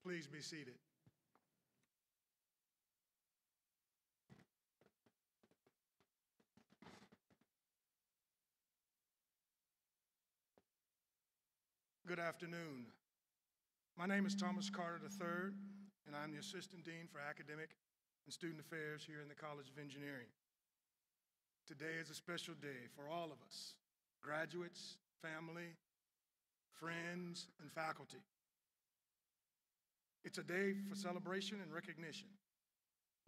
Please be seated. Good afternoon. My name is Thomas Carter III, and I'm the Assistant Dean for Academic and Student Affairs here in the College of Engineering. Today is a special day for all of us, graduates, family, friends, and faculty. It's a day for celebration and recognition,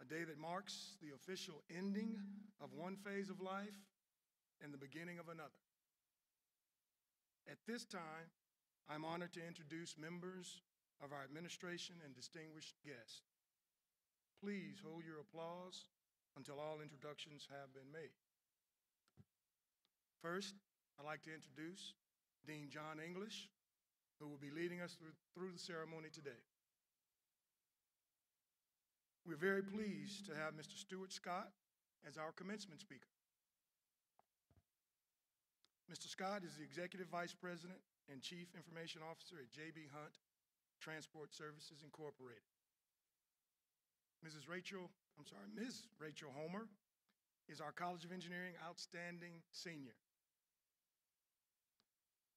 a day that marks the official ending of one phase of life and the beginning of another. At this time, I'm honored to introduce members of our administration and distinguished guests. Please hold your applause until all introductions have been made. First, I'd like to introduce Dean John English, who will be leading us through the ceremony today. We're very pleased to have Mr. Stuart Scott as our commencement speaker. Mr. Scott is the Executive Vice President and Chief Information Officer at J.B. Hunt Transport Services Incorporated. Ms. Rachel Homer is our College of Engineering Outstanding Senior.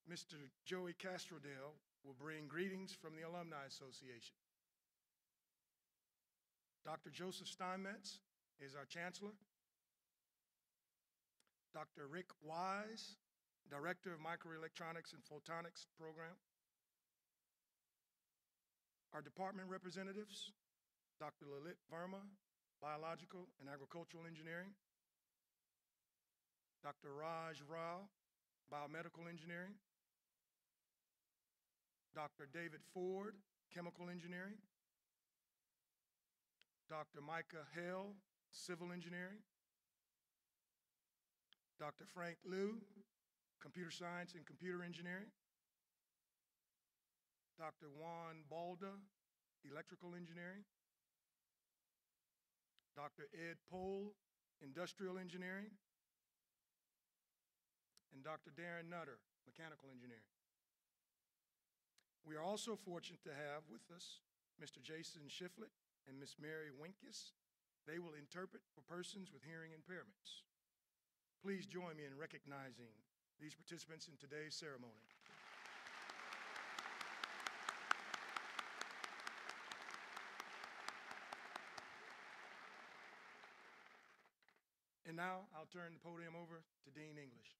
Mr. Joey Castrodale will bring greetings from the Alumni Association. Dr. Joseph Steinmetz is our Chancellor. Dr. Rick Wise, Director of Microelectronics and Photonics Program. Our department representatives, Dr. Lalit Verma, Biological and Agricultural Engineering. Dr. Raj Rao, Biomedical Engineering. Dr. David Ford, Chemical Engineering. Dr. Micah Hale, Civil Engineering. Dr. Frank Liu, Computer Science and Computer Engineering. Dr. Juan Balda, Electrical Engineering. Dr. Ed Pohl, Industrial Engineering. And Dr. Darren Nutter, Mechanical Engineering. We are also fortunate to have with us Mr. Jason Shiflett and Ms. Mary Winkis. They will interpret for persons with hearing impairments. Please join me in recognizing these participants in today's ceremony. And now I'll turn the podium over to Dean English.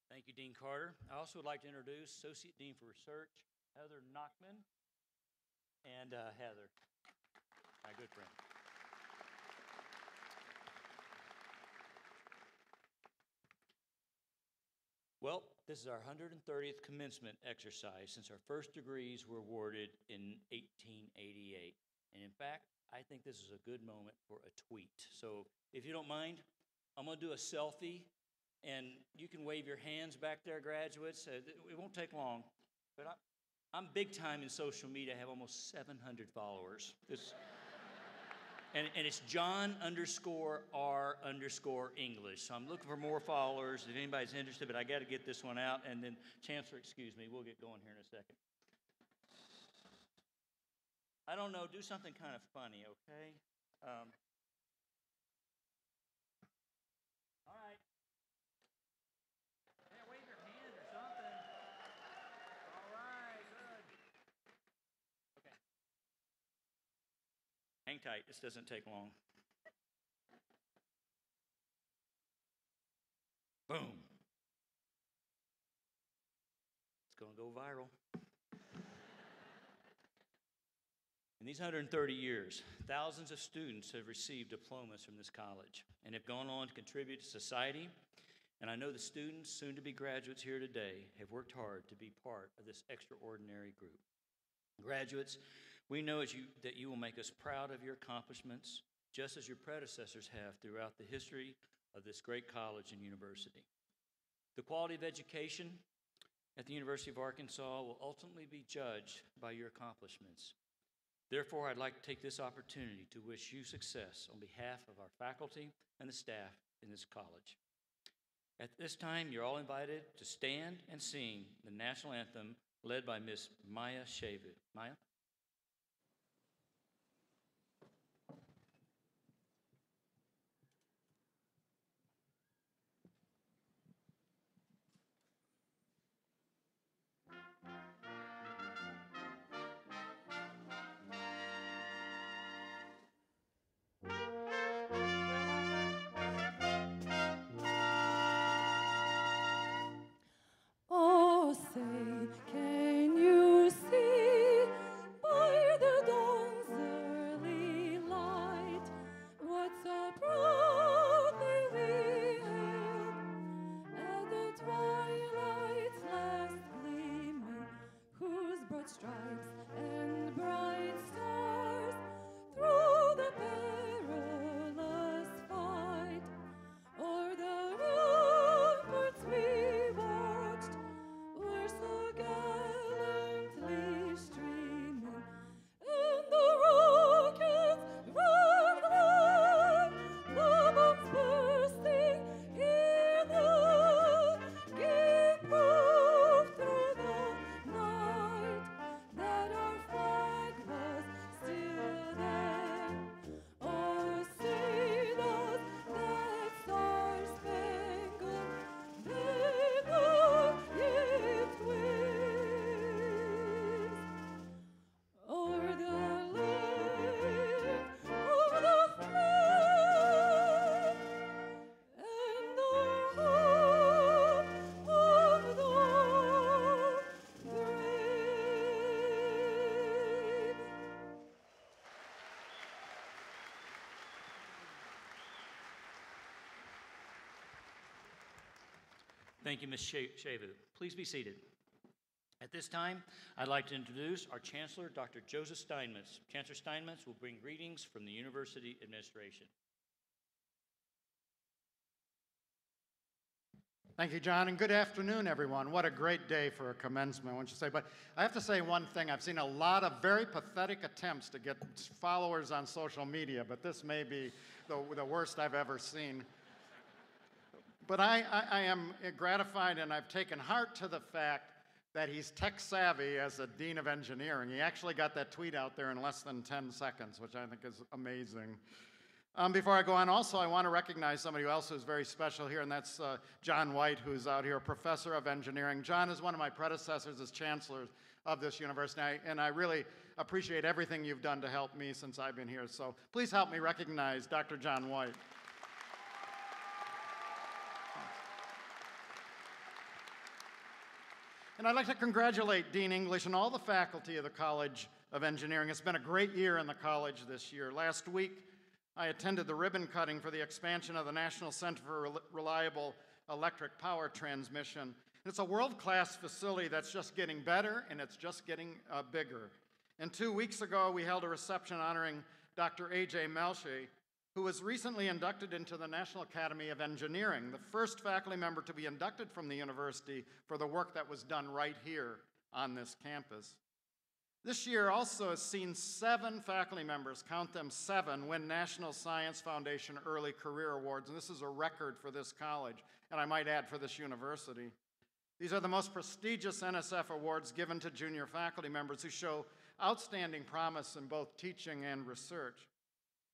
Thank you, Dean Carter. I also would like to introduce Associate Dean for Research, Heather Nachman, and Heather, my good friend. Well, this is our 130th commencement exercise since our first degrees were awarded in 1888. And in fact, I think this is a good moment for a tweet. So if you don't mind, I'm going to do a selfie. And you can wave your hands back there, graduates. It won't take long. But I'm big time in social media. I have almost 700 followers. And it's John_R_English. So I'm looking for more followers if anybody's interested. But I got to get this one out. And then, Chancellor, excuse me, we'll get going here in a second. I don't know. Do something kind of funny, okay? All right. Wave your hand or something. All right, good. Okay. Hang tight. This doesn't take long. Boom. It's going to go viral. In these 130 years, thousands of students have received diplomas from this college and have gone on to contribute to society. And I know the students, soon to be graduates here today, have worked hard to be part of this extraordinary group. Graduates, we know that you will make us proud of your accomplishments, just as your predecessors have throughout the history of this great college and university. The quality of education at the University of Arkansas will ultimately be judged by your accomplishments. Therefore, I'd like to take this opportunity to wish you success on behalf of our faculty and the staff in this college. At this time, you're all invited to stand and sing the national anthem led by Miss Maya Shavu. Maya? Oh, say, can you see by the dawn's early light what so proudly we hailed at the twilight's last gleaming, whose broad stripes and bright stars through the perilous fight o'er the ramparts we watched were so gallantly streaming, and the rockets roared wide, the bombs bursting in the gave proof through the night that our flag was still there. Oh, sing us that star-spangled banner yet waves o'er the land of the free and the home of the brave. Thank you, Ms. Shavu. Please be seated. At this time, I'd like to introduce our Chancellor, Dr. Joseph Steinmetz. Chancellor Steinmetz will bring greetings from the University Administration. Thank you, John, and good afternoon, everyone. What a great day for a commencement, wouldn't you say? But I have to say one thing. I've seen a lot of very pathetic attempts to get followers on social media, but this may be the worst I've ever seen. But I am gratified, and I've taken heart to the fact that he's tech savvy as a dean of engineering. He actually got that tweet out there in less than 10 seconds, which I think is amazing. Before I go on, also, I want to recognize somebody else who's very special here, and that's John White, who's out here, a professor of engineering. John is one of my predecessors as chancellor of this university, and I really appreciate everything you've done to help me since I've been here. So please help me recognize Dr. John White. And I'd like to congratulate Dean English and all the faculty of the College of Engineering. It's been a great year in the college this year. Last week, I attended the ribbon cutting for the expansion of the National Center for Reliable Electric Power Transmission. It's a world-class facility that's just getting better, and it's just getting bigger. And 2 weeks ago, we held a reception honoring Dr. A.J. Melshi, who was recently inducted into the National Academy of Engineering, the first faculty member to be inducted from the university for the work that was done right here on this campus. This year also has seen 7 faculty members, count them 7, win National Science Foundation Early Career Awards, and this is a record for this college, and I might add for this university. These are the most prestigious NSF awards given to junior faculty members who show outstanding promise in both teaching and research.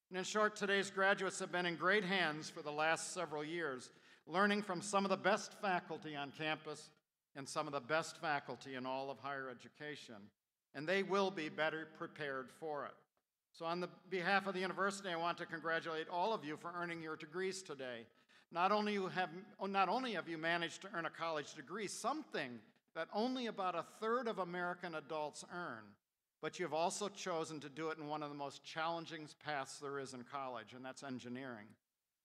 And in short, today's graduates have been in great hands for the last several years, learning from some of the best faculty on campus and some of the best faculty in all of higher education. And they will be better prepared for it. So on the behalf of the university, I want to congratulate all of you for earning your degrees today. Not only have you managed to earn a college degree, something that only about 1/3 of American adults earn, but you've also chosen to do it in one of the most challenging paths there is in college, and that's engineering.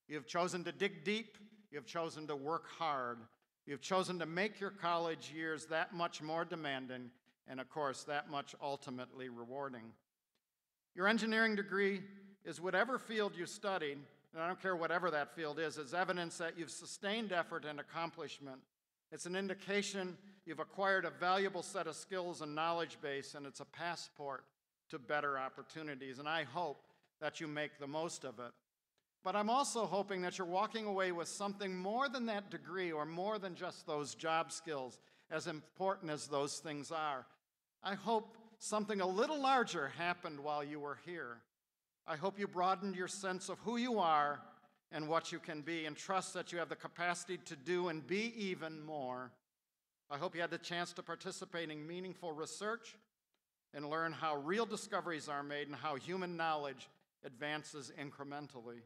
You've chosen to dig deep. You've chosen to work hard. You've chosen to make your college years that much more demanding and, of course, that much ultimately rewarding. Your engineering degree is whatever field you studied, and I don't care whatever that field is evidence that you've sustained effort and accomplishment. It's an indication you've acquired a valuable set of skills and knowledge base, and it's a passport to better opportunities, and I hope that you make the most of it. But I'm also hoping that you're walking away with something more than that degree or more than just those job skills, as important as those things are. I hope something a little larger happened while you were here. I hope you broadened your sense of who you are and what you can be, and trust that you have the capacity to do and be even more. I hope you had the chance to participate in meaningful research and learn how real discoveries are made and how human knowledge advances incrementally.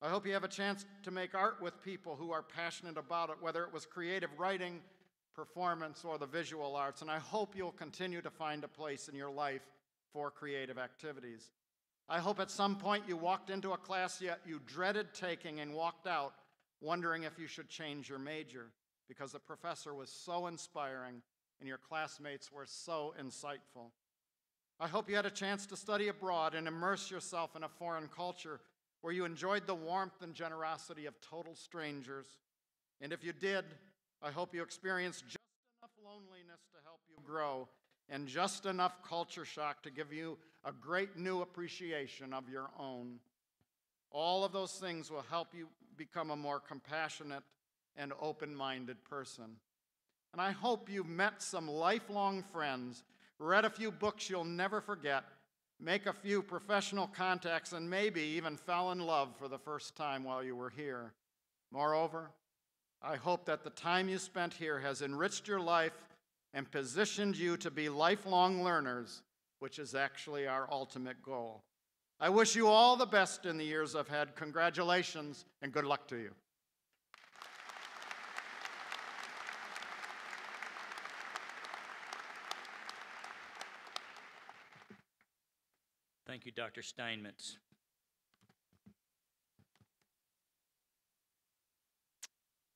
I hope you have a chance to make art with people who are passionate about it, whether it was creative writing, performance, or the visual arts, and I hope you'll continue to find a place in your life for creative activities. I hope at some point you walked into a class yet you dreaded taking and walked out wondering if you should change your major because the professor was so inspiring and your classmates were so insightful. I hope you had a chance to study abroad and immerse yourself in a foreign culture where you enjoyed the warmth and generosity of total strangers. And if you did, I hope you experienced just enough loneliness to help you grow and just enough culture shock to give you a great new appreciation of your own. All of those things will help you become a more compassionate and open-minded person. And I hope you've met some lifelong friends, read a few books you'll never forget, make a few professional contacts, and maybe even fell in love for the first time while you were here. Moreover, I hope that the time you spent here has enriched your life and positioned you to be lifelong learners, which is actually our ultimate goal. I wish you all the best in the years ahead. Congratulations and good luck to you. Thank you, Dr. Steinmetz.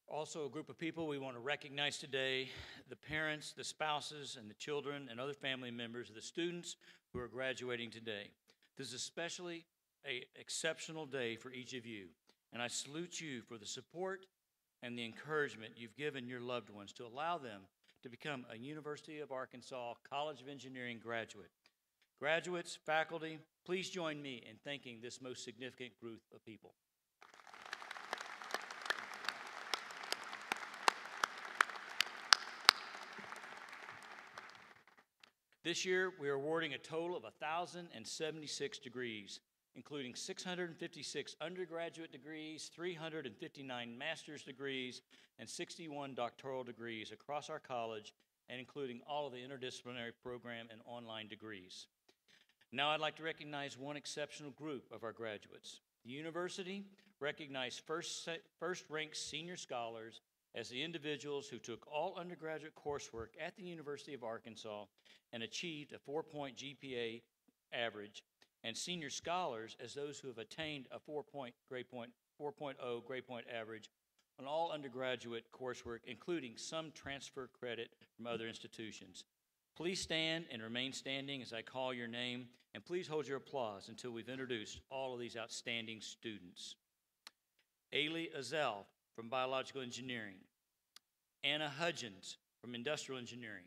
Also, a group of people we want to recognize today: the parents, the spouses, and the children and other family members of the students who are graduating today. This is especially an exceptional day for each of you, and I salute you for the support and the encouragement you've given your loved ones to allow them to become a University of Arkansas College of Engineering graduate. Graduates, faculty, please join me in thanking this most significant group of people. This year, we are awarding a total of 1,076 degrees, including 656 undergraduate degrees, 359 master's degrees, and 61 doctoral degrees across our college, and including all of the interdisciplinary program and online degrees. Now I'd like to recognize one exceptional group of our graduates. The university recognized first-ranked senior scholars as the individuals who took all undergraduate coursework at the University of Arkansas and achieved a 4-point GPA average, and senior scholars as those who have attained a 4.0 grade point average on all undergraduate coursework, including some transfer credit from other institutions. Please stand and remain standing as I call your name, and please hold your applause until we've introduced all of these outstanding students. Ailey Azell from Biological Engineering. Anna Hudgens from Industrial Engineering.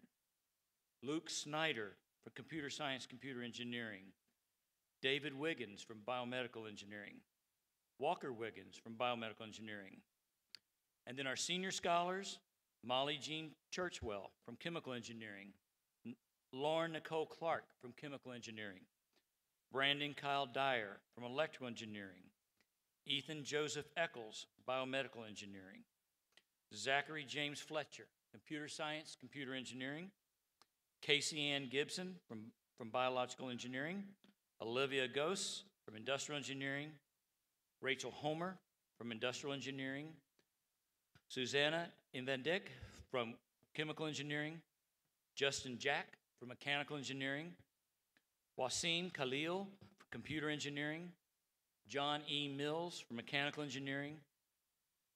Luke Snyder from Computer Science, Computer Engineering. David Wiggins from Biomedical Engineering. Walker Wiggins from Biomedical Engineering. And then our senior scholars, Molly Jean Churchwell from Chemical Engineering. Lauren Nicole Clark from Chemical Engineering. Brandon Kyle Dyer from Electrical Engineering. Ethan Joseph Eccles, Biomedical Engineering. Zachary James Fletcher, Computer Science, Computer Engineering. Casey Ann Gibson from Biological Engineering. Olivia Gose from Industrial Engineering. Rachel Homer from Industrial Engineering. Susanna Invendick from Chemical Engineering. Justin Jack from Mechanical Engineering. Wasim Khalil from Computer Engineering. John E. Mills from Mechanical Engineering.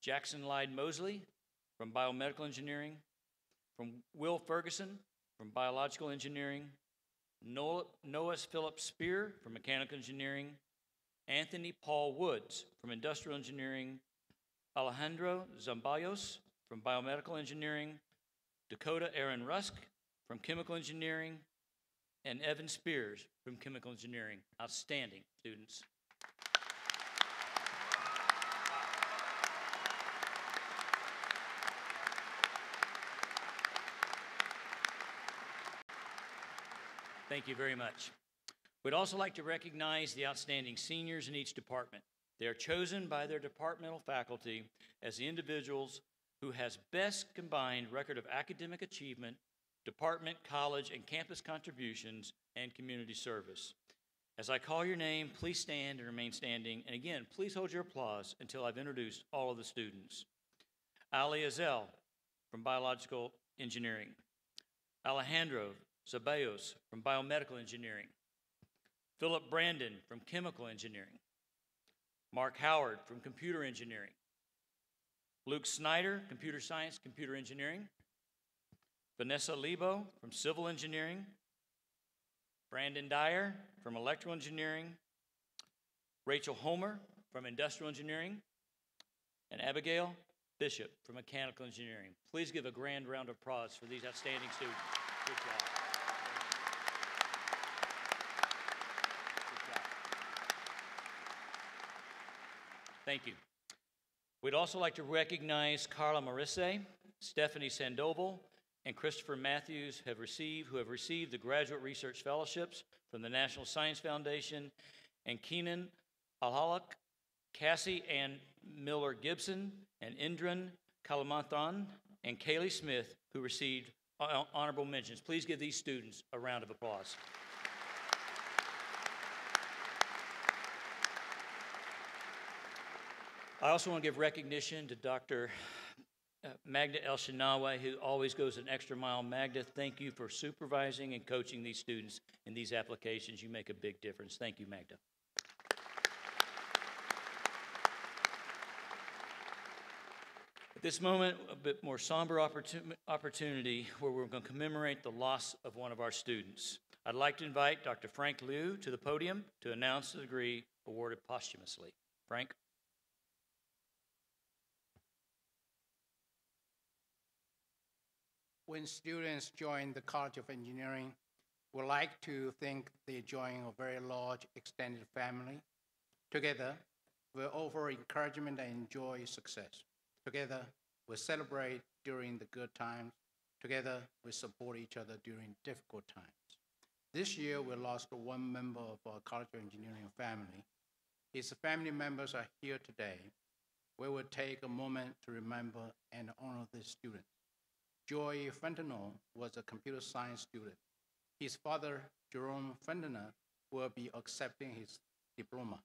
Jackson Lyde Mosley from Biomedical Engineering. From Will Ferguson from Biological Engineering. Noah Philip Spear from Mechanical Engineering. Anthony Paul Woods from Industrial Engineering. Alejandro Zambayos from Biomedical Engineering. Dakota Aaron Rusk from Chemical Engineering. And Evan Spears from Chemical Engineering. Outstanding students. Thank you very much. We'd also like to recognize the outstanding seniors in each department. They are chosen by their departmental faculty as the individuals who has best combined record of academic achievement, department, college, and campus contributions, and community service. As I call your name, please stand and remain standing. And again, please hold your applause until I've introduced all of the students. Ali Azel from Biological Engineering. Alejandro Ceballos from Biomedical Engineering. Philip Brandon from Chemical Engineering. Mark Howard from Computer Engineering. Luke Snyder, Computer Science, Computer Engineering. Vanessa Lebo from Civil Engineering. Brandon Dyer from Electrical Engineering. Rachel Homer from Industrial Engineering. And Abigail Bishop from Mechanical Engineering. Please give a grand round of applause for these outstanding students. Good job. Thank you. We'd also like to recognize Carla Marisse, Stephanie Sandoval, and Christopher Matthews who have received the Graduate Research Fellowships from the National Science Foundation, and Keenan Alhalak, Cassie Ann Miller-Gibson, and Indran Kalamathan, and Kaylee Smith, who received honorable mentions. Please give these students a round of applause. I also want to give recognition to Dr. Magda El-Shinawi, who always goes an extra mile. Magda, thank you for supervising and coaching these students in these applications. You make a big difference. Thank you, Magda. At this moment, a bit more somber opportunity where we're going to commemorate the loss of one of our students. I'd like to invite Dr. Frank Liu to the podium to announce the degree awarded posthumously. Frank? When students join the College of Engineering, we like to think they join a very large extended family. Together, we offer encouragement and enjoy success. Together, we celebrate during the good times. Together, we support each other during difficult times. This year, we lost one member of our College of Engineering family. His family members are here today. We will take a moment to remember and honor this student. Joy Fentanyl was a computer science student. His father, Jerome Fentanyl, will be accepting his diploma.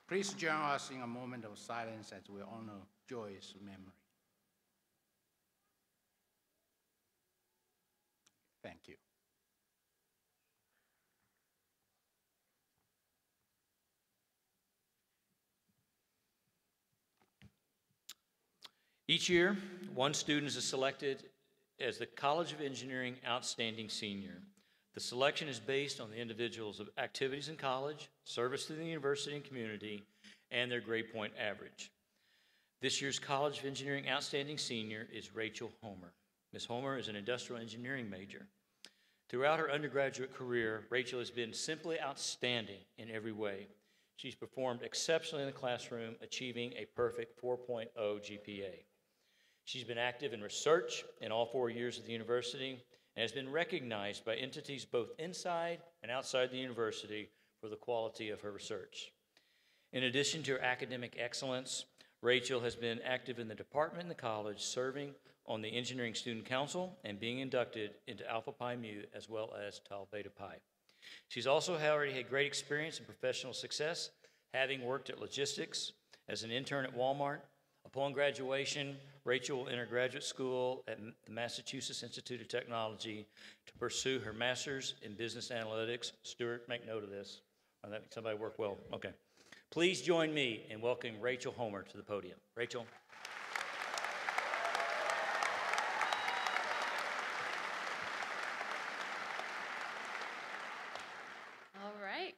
Please join us in a moment of silence as we honor Joy's memory. Thank you. Each year, one student is selected as the College of Engineering Outstanding Senior. The selection is based on the individual's activities in college, service to the university and community, and their grade point average. This year's College of Engineering Outstanding Senior is Rachel Homer. Ms. Homer is an industrial engineering major. Throughout her undergraduate career, Rachel has been simply outstanding in every way. She's performed exceptionally in the classroom, achieving a perfect 4.0 GPA. She's been active in research in all 4 years of the university and has been recognized by entities both inside and outside the university for the quality of her research. In addition to her academic excellence, Rachel has been active in the department and the college, serving on the Engineering Student Council and being inducted into Alpha Pi Mu as well as Tau Beta Pi. She's also already had great experience and professional success, having worked at logistics as an intern at Walmart. Upon graduation, Rachel will enter graduate school at the Massachusetts Institute of Technology to pursue her master's in business analytics. Stuart, make note of this. Somebody work well. Okay. Please join me in welcoming Rachel Homer to the podium. Rachel.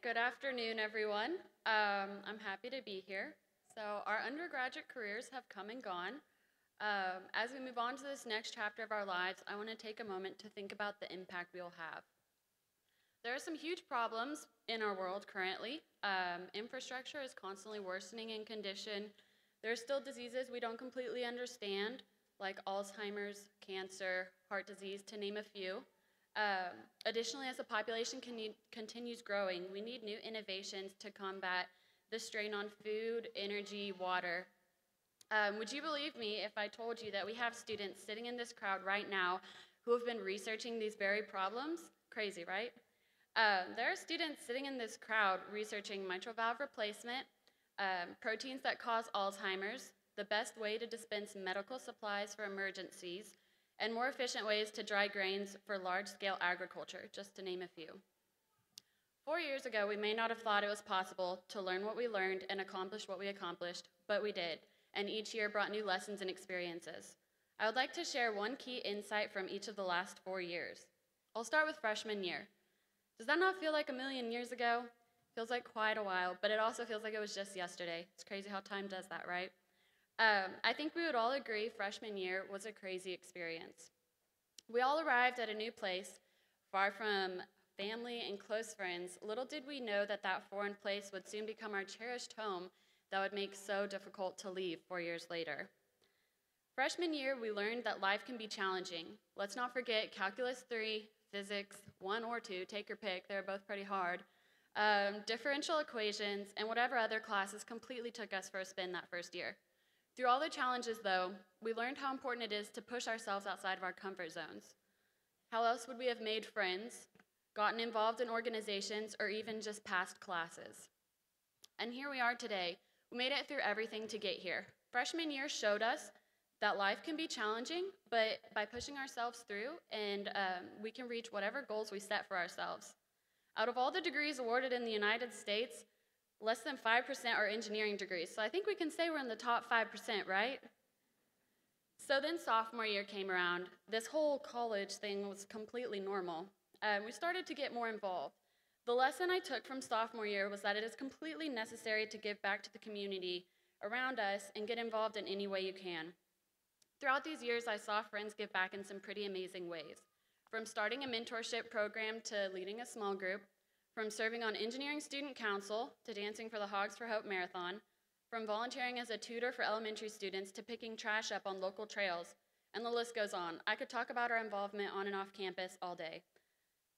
Good afternoon, everyone. I'm happy to be here. So our undergraduate careers have come and gone. As we move on to this next chapter of our lives, I want to take a moment to think about the impact we'll have. There are some huge problems in our world currently. Infrastructure is constantly worsening in condition. There are still diseases we don't completely understand, like Alzheimer's, cancer, heart disease, to name a few. Additionally, as the population continues growing, we need new innovations to combat the strain on food, energy, water. Would you believe me if I told you that we have students sitting in this crowd right now who have been researching these very problems? Crazy, right? There are students sitting in this crowd researching mitral valve replacement, proteins that cause Alzheimer's, the best way to dispense medical supplies for emergencies, and more efficient ways to dry grains for large-scale agriculture, just to name a few. 4 years ago, we may not have thought it was possible to learn what we learned and accomplish what we accomplished, but we did, and each year brought new lessons and experiences. I would like to share one key insight from each of the last 4 years. I'll start with freshman year. Does that not feel like a million years ago? Feels like quite a while, but it also feels like it was just yesterday. It's crazy how time does that, right? I think we would all agree freshman year was a crazy experience. We all arrived at a new place, far from family and close friends. Little did we know that that foreign place would soon become our cherished home that would make so difficult to leave 4 years later. Freshman year, we learned that life can be challenging. Let's not forget Calculus 3, Physics 1 or 2, take your pick, they're both pretty hard. Differential equations, and whatever other classes completely took us for a spin that first year. Through all the challenges, though, we learned how important it is to push ourselves outside of our comfort zones. How else would we have made friends, gotten involved in organizations, or even just passed classes? And here we are today. We made it through everything to get here. Freshman year showed us that life can be challenging, but by pushing ourselves through, and we can reach whatever goals we set for ourselves. Out of all the degrees awarded in the United States, less than 5% are engineering degrees, so I think we can say we're in the top 5%, right? So then sophomore year came around. This whole college thing was completely normal. We started to get more involved. The lesson I took from sophomore year was that it is completely necessary to give back to the community around us and get involved in any way you can. Throughout these years, I saw friends give back in some pretty amazing ways. From starting a mentorship program to leading a small group, from serving on engineering student council to dancing for the Hogs for Hope Marathon, from volunteering as a tutor for elementary students to picking trash up on local trails, and the list goes on. I could talk about our involvement on and off campus all day.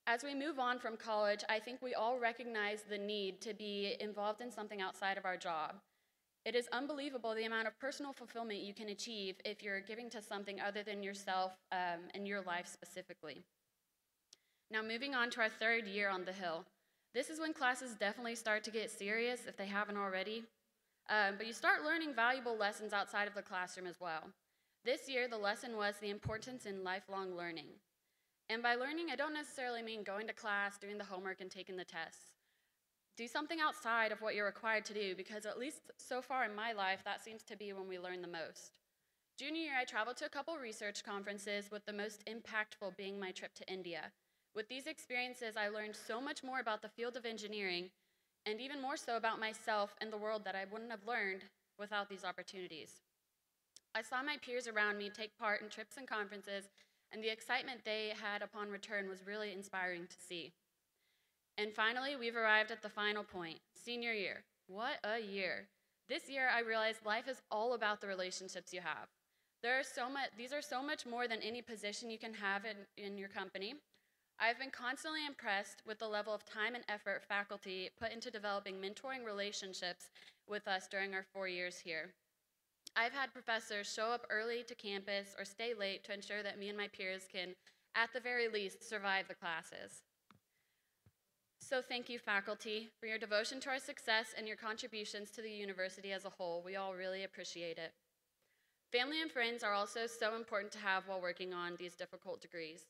As we move on from college, I think we all recognize the need to be involved in something outside of our job. It is unbelievable the amount of personal fulfillment you can achieve if you're giving to something other than yourself and your life specifically. Now moving on to our third year on the Hill. This is when classes definitely start to get serious if they haven't already. But you start learning valuable lessons outside of the classroom as well. This year, the lesson was the importance in lifelong learning. And by learning, I don't necessarily mean going to class, doing the homework, and taking the tests. Do something outside of what you're required to do, because at least so far in my life, that seems to be when we learn the most. Junior year, I traveled to a couple research conferences, with the most impactful being my trip to India. With these experiences, I learned so much more about the field of engineering, and even more so about myself and the world that I wouldn't have learned without these opportunities. I saw my peers around me take part in trips and conferences, and the excitement they had upon return was really inspiring to see. And finally, we've arrived at the final point, senior year. What a year. This year, I realized life is all about the relationships you have. These are so much more than any position you can have in your company. I've been constantly impressed with the level of time and effort faculty put into developing mentoring relationships with us during our 4 years here. I've had professors show up early to campus or stay late to ensure that me and my peers can, at the very least, survive the classes. So thank you, faculty, for your devotion to our success and your contributions to the university as a whole. We all really appreciate it. Family and friends are also so important to have while working on these difficult degrees.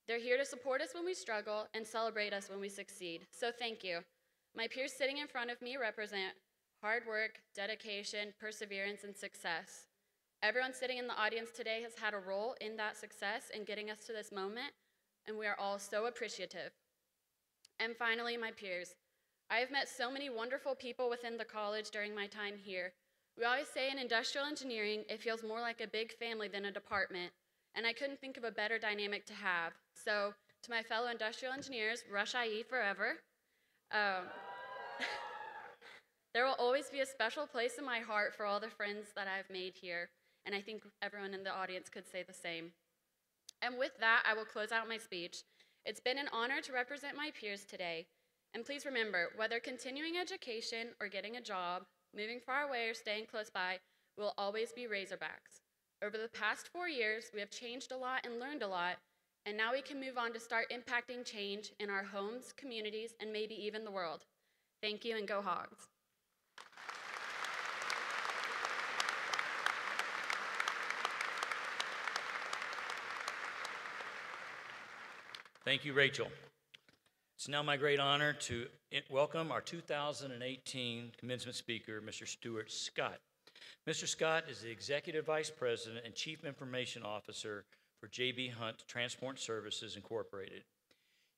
They're here to support us when we struggle and celebrate us when we succeed. So thank you. My peers sitting in front of me represent hard work, dedication, perseverance, and success. Everyone sitting in the audience today has had a role in that success and getting us to this moment, and we are all so appreciative. And finally, my peers, I have met so many wonderful people within the college during my time here. We always say in industrial engineering, it feels more like a big family than a department, and I couldn't think of a better dynamic to have. So, to my fellow industrial engineers, Rush IE forever. Um, there will always be a special place in my heart for all the friends that I've made here, and I think everyone in the audience could say the same. And with that, I will close out my speech. It's been an honor to represent my peers today. And please remember, whether continuing education or getting a job, moving far away or staying close by, we'll always be Razorbacks. Over the past 4 years, we have changed a lot and learned a lot, and now we can move on to start impacting change in our homes, communities, and maybe even the world. Thank you, and go Hogs. Thank you, Rachel. It's now my great honor to welcome our 2018 commencement speaker, Mr. Stuart Scott. Mr. Scott is the Executive Vice President and Chief Information Officer for J.B. Hunt Transport Services, Incorporated.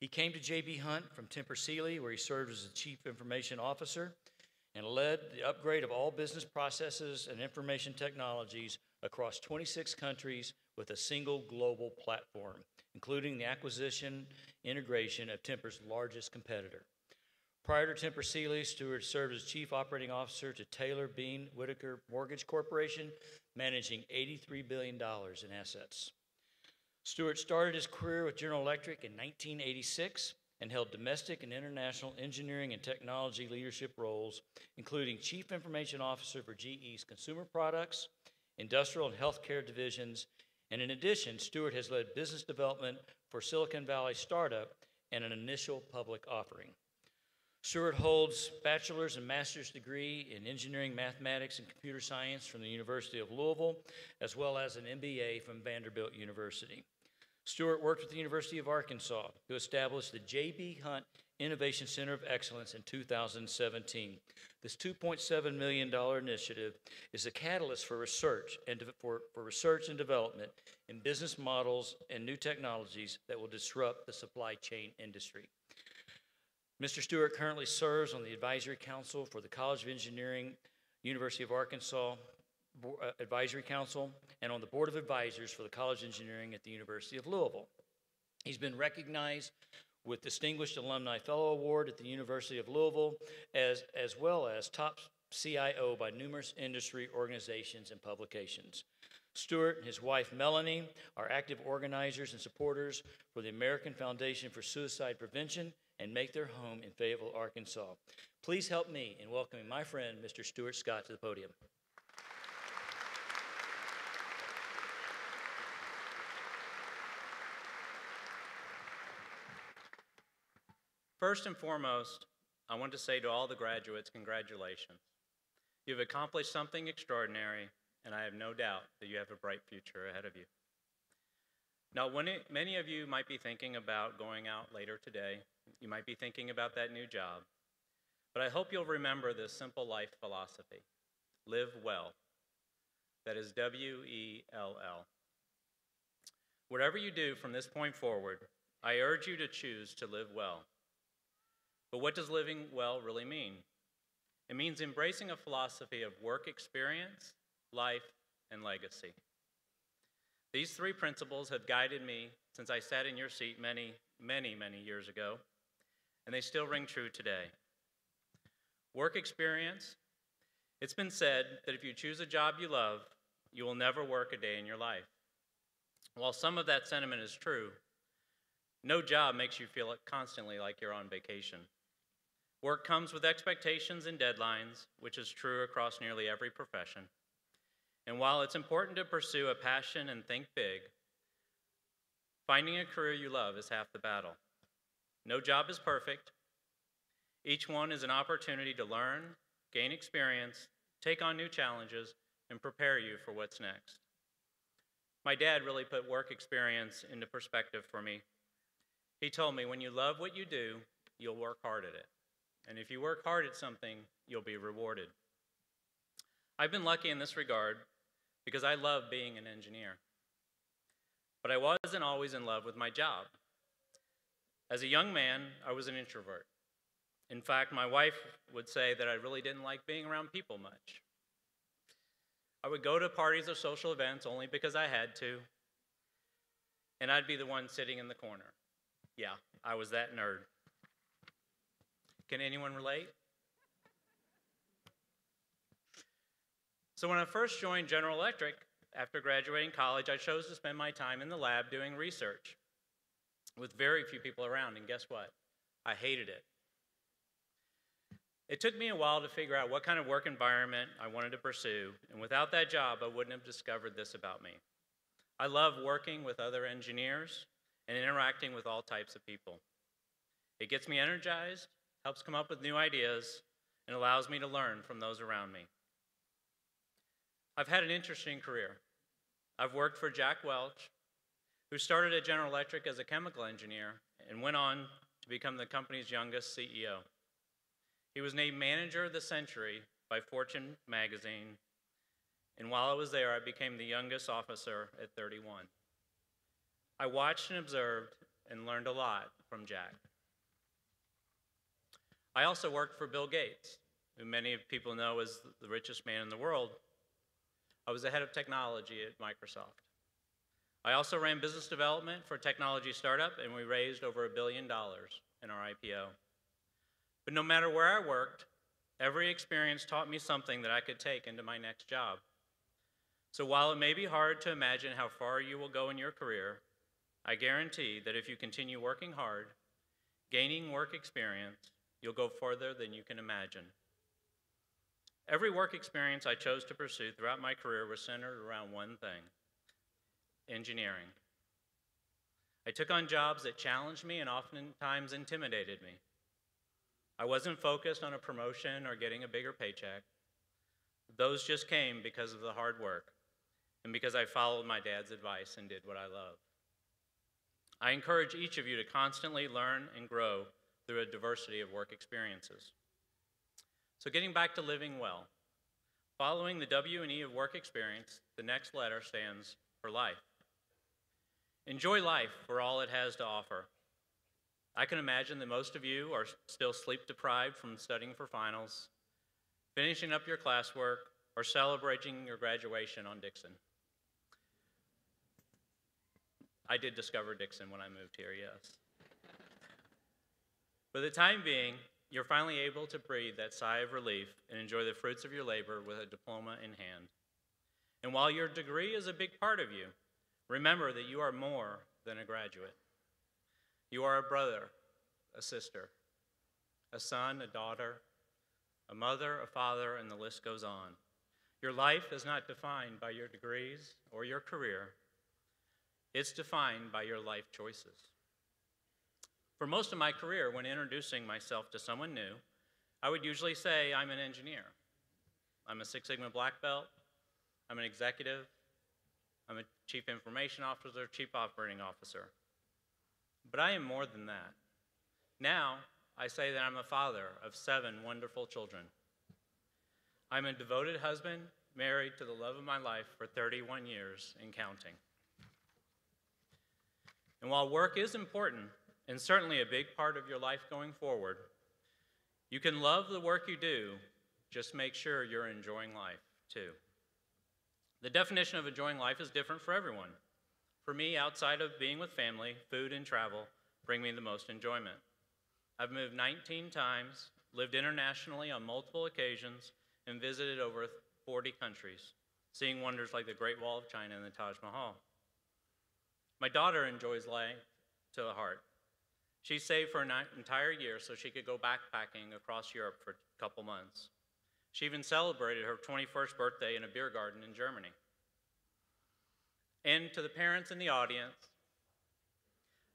He came to J.B. Hunt from Tempur Sealy, where he served as the Chief Information Officer and led the upgrade of all business processes and information technologies across 26 countries with a single global platform, including the acquisition integration of Tempur's largest competitor. Prior to Tempur Sealy, Stuart served as Chief Operating Officer to Taylor Bean Whitaker Mortgage Corporation, managing $83 billion in assets. Stuart started his career with General Electric in 1986 and held domestic and international engineering and technology leadership roles, including Chief Information Officer for GE's Consumer Products, Industrial and Healthcare divisions, and in addition, Stuart has led business development for Silicon Valley startup and an initial public offering. Stuart holds bachelor's and master's degree in engineering, mathematics, and computer science from the University of Louisville, as well as an MBA from Vanderbilt University. Stuart worked with the University of Arkansas to establish the J.B. Hunt Innovation Center of Excellence in 2017. This $2.7 million initiative is a catalyst for research and development in business models and new technologies that will disrupt the supply chain industry. Mr. Stuart currently serves on the Advisory Council for the College of Engineering, University of Arkansas Advisory Council, and on the Board of Advisors for the College of Engineering at the University of Louisville. He's been recognized with Distinguished Alumni Fellow Award at the University of Louisville, as well as Top CIO by numerous industry organizations and publications. Stuart and his wife Melanie are active organizers and supporters for the American Foundation for Suicide Prevention and make their home in Fayetteville, Arkansas. Please help me in welcoming my friend, Mr. Stuart Scott, to the podium. First and foremost, I want to say to all the graduates, congratulations. You've accomplished something extraordinary, and I have no doubt that you have a bright future ahead of you. Now, many of you might be thinking about going out later today. You might be thinking about that new job. But I hope you'll remember this simple life philosophy. Live well. That is W-E-L-L. Whatever you do from this point forward, I urge you to choose to live well. But what does living well really mean? It means embracing a philosophy of work experience, life, and legacy. These three principles have guided me since I sat in your seat many, many, many years ago, and they still ring true today. Work experience. It's been said that if you choose a job you love, you will never work a day in your life. While some of that sentiment is true, no job makes you feel constantly like you're on vacation. Work comes with expectations and deadlines, which is true across nearly every profession. And while it's important to pursue a passion and think big, finding a career you love is half the battle. No job is perfect. Each one is an opportunity to learn, gain experience, take on new challenges, and prepare you for what's next. My dad really put work experience into perspective for me. He told me, when you love what you do, you'll work hard at it. And if you work hard at something, you'll be rewarded. I've been lucky in this regard because I love being an engineer. But I wasn't always in love with my job. As a young man, I was an introvert. In fact, my wife would say that I really didn't like being around people much. I would go to parties or social events only because I had to, and I'd be the one sitting in the corner. Yeah, I was that nerd. Can anyone relate? So when I first joined General Electric, after graduating college, I chose to spend my time in the lab doing research with very few people around, and guess what? I hated it. It took me a while to figure out what kind of work environment I wanted to pursue, and without that job, I wouldn't have discovered this about me. I love working with other engineers and interacting with all types of people. It gets me energized, helps come up with new ideas, and allows me to learn from those around me. I've had an interesting career. I've worked for Jack Welch, who started at General Electric as a chemical engineer and went on to become the company's youngest CEO. He was named Manager of the Century by Fortune magazine, and while I was there, I became the youngest officer at 31. I watched and observed and learned a lot from Jack. I also worked for Bill Gates, who many people know as the richest man in the world. I was the head of technology at Microsoft. I also ran business development for a technology startup, and we raised over $1 billion in our IPO. But no matter where I worked, every experience taught me something that I could take into my next job. So while it may be hard to imagine how far you will go in your career, I guarantee that if you continue working hard, gaining work experience, you'll go further than you can imagine. Every work experience I chose to pursue throughout my career was centered around one thing: engineering. I took on jobs that challenged me and oftentimes intimidated me. I wasn't focused on a promotion or getting a bigger paycheck. Those just came because of the hard work and because I followed my dad's advice and did what I love. I encourage each of you to constantly learn and grow through a diversity of work experiences. So getting back to living well, following the W&E of work experience, the next letter stands for life. Enjoy life for all it has to offer. I can imagine that most of you are still sleep deprived from studying for finals, finishing up your classwork, or celebrating your graduation on Dixon. I did discover Dixon when I moved here, yes. For the time being, you're finally able to breathe that sigh of relief and enjoy the fruits of your labor with a diploma in hand. And while your degree is a big part of you, remember that you are more than a graduate. You are a brother, a sister, a son, a daughter, a mother, a father, and the list goes on. Your life is not defined by your degrees or your career. It's defined by your life choices. For most of my career, when introducing myself to someone new, I would usually say I'm an engineer. I'm a Six Sigma black belt. I'm an executive. I'm a chief information officer, chief operating officer. But I am more than that. Now, I say that I'm a father of 7 wonderful children. I'm a devoted husband, married to the love of my life for 31 years and counting. And while work is important, and certainly a big part of your life going forward, you can love the work you do, just make sure you're enjoying life too. The definition of enjoying life is different for everyone. For me, outside of being with family, food and travel bring me the most enjoyment. I've moved 19 times, lived internationally on multiple occasions, and visited over 40 countries, seeing wonders like the Great Wall of China and the Taj Mahal. My daughter enjoys life to the heart. She saved for an entire year so she could go backpacking across Europe for a couple months. She even celebrated her 21st birthday in a beer garden in Germany. And to the parents in the audience,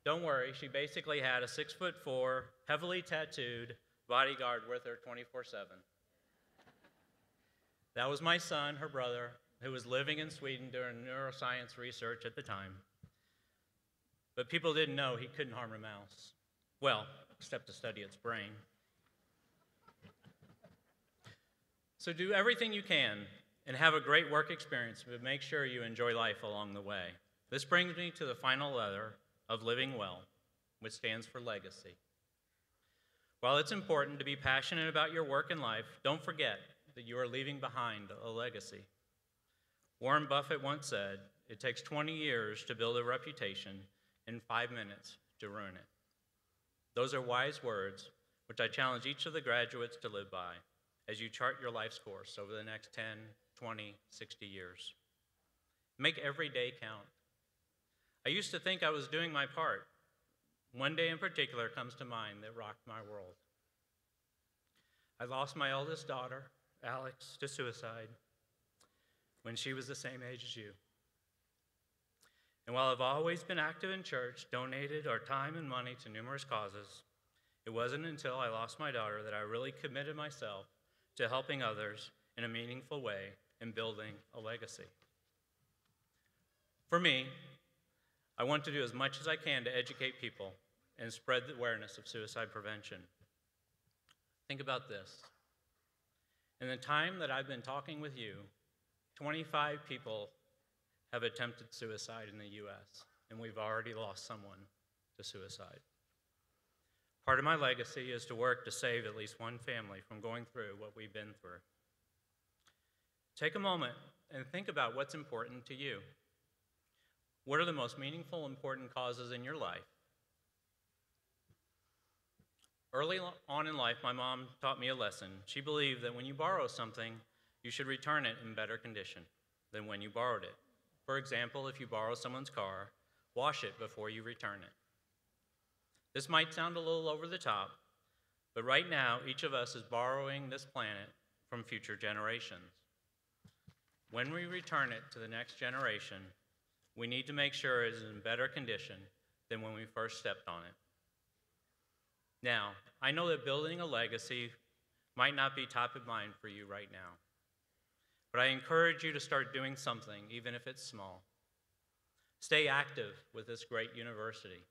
don't worry, she basically had a 6'4", heavily tattooed bodyguard with her 24/7. That was my son, her brother, who was living in Sweden doing neuroscience research at the time. But people didn't know he couldn't harm a mouse. Well, except to study its brain. So do everything you can and have a great work experience, but make sure you enjoy life along the way. This brings me to the final letter of living well, which stands for legacy. While it's important to be passionate about your work and life, don't forget that you are leaving behind a legacy. Warren Buffett once said, "It takes 20 years to build a reputation and 5 minutes to ruin it." Those are wise words, which I challenge each of the graduates to live by as you chart your life's course over the next 10, 20, 60 years. Make every day count. I used to think I was doing my part. One day in particular comes to mind that rocked my world. I lost my eldest daughter, Alex, to suicide when she was the same age as you. And while I've always been active in church, donated our time and money to numerous causes, it wasn't until I lost my daughter that I really committed myself to helping others in a meaningful way and building a legacy. For me, I want to do as much as I can to educate people and spread the awareness of suicide prevention. Think about this. In the time that I've been talking with you, 25 people have attempted suicide in the US, and we've already lost someone to suicide. Part of my legacy is to work to save at least one family from going through what we've been through. Take a moment and think about what's important to you. What are the most meaningful, important causes in your life? Early on in life, my mom taught me a lesson. She believed that when you borrow something, you should return it in better condition than when you borrowed it. For example, if you borrow someone's car, wash it before you return it. This might sound a little over the top, but right now, each of us is borrowing this planet from future generations. When we return it to the next generation, we need to make sure it is in better condition than when we first stepped on it. Now, I know that building a legacy might not be top of mind for you right now, but I encourage you to start doing something, even if it's small. Stay active with this great university.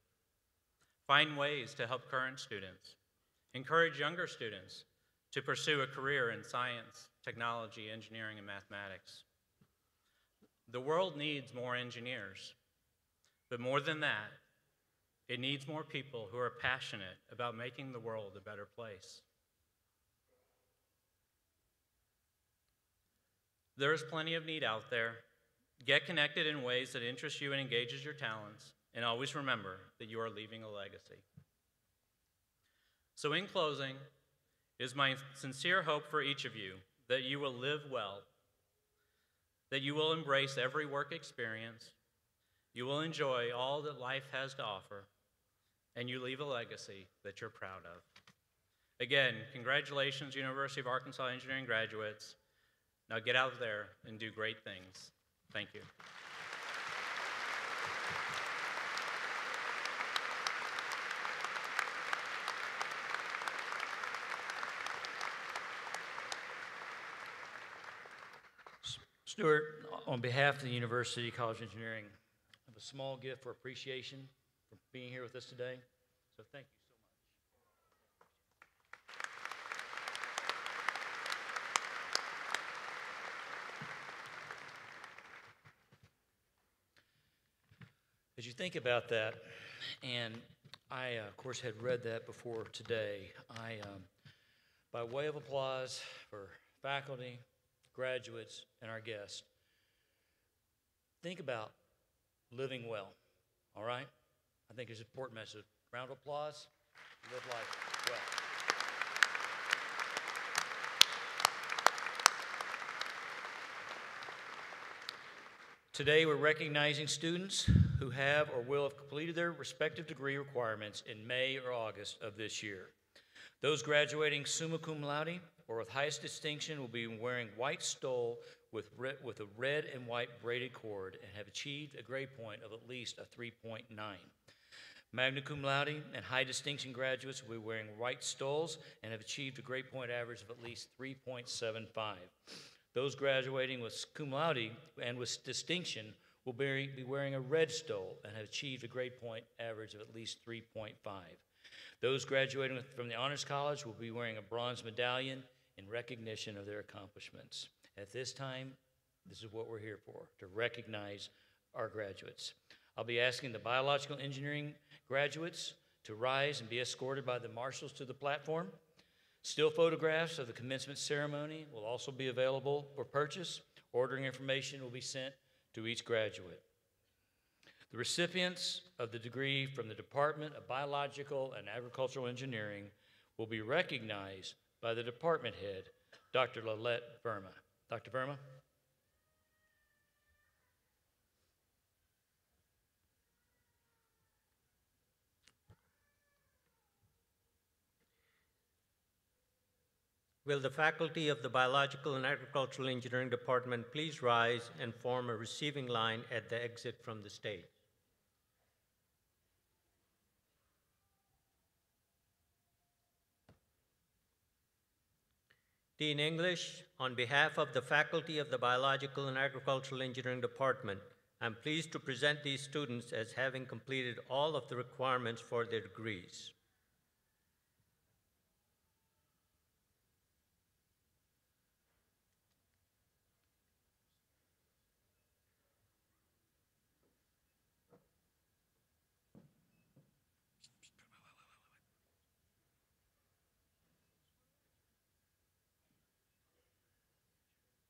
Find ways to help current students. Encourage younger students to pursue a career in science, technology, engineering, and mathematics. The world needs more engineers, but more than that, it needs more people who are passionate about making the world a better place. There is plenty of need out there. Get connected in ways that interest you and engages your talents, and always remember that you are leaving a legacy. So in closing, it is my sincere hope for each of you that you will live well, that you will embrace every work experience, you will enjoy all that life has to offer, and you leave a legacy that you're proud of. Again, congratulations, University of Arkansas engineering graduates. Now get out there and do great things. Thank you. Stuart, on behalf of the University College of Engineering, I have a small gift for appreciation for being here with us today. So thank you so much. As you think about that, and I, of course, had read that before today, by way of applause for faculty, graduates, and our guests, think about living well, all right? I think it's an important message. Round of applause, live life well. Today, we're recognizing students who have or will have completed their respective degree requirements in May or August of this year. Those graduating summa cum laude or with highest distinction will be wearing white stole with a red and white braided cord and have achieved a grade point of at least a 3.9. Magna cum laude and high distinction graduates will be wearing white stoles and have achieved a grade point average of at least 3.75. Those graduating with cum laude and with distinction will be wearing a red stole and have achieved a grade point average of at least 3.5. Those graduating from the Honors College will be wearing a bronze medallion in recognition of their accomplishments. At this time, this is what we're here for, to recognize our graduates. I'll be asking the biological engineering graduates to rise and be escorted by the marshals to the platform. Still photographs of the commencement ceremony will also be available for purchase. Ordering information will be sent to each graduate. The recipients of the degree from the Department of Biological and Agricultural Engineering will be recognized by the department head, Dr. Lalette Verma. Dr. Verma? Will the faculty of the Biological and Agricultural Engineering Department please rise and form a receiving line at the exit from the stage? Dean English, on behalf of the faculty of the Biological and Agricultural Engineering Department, I'm pleased to present these students as having completed all of the requirements for their degrees.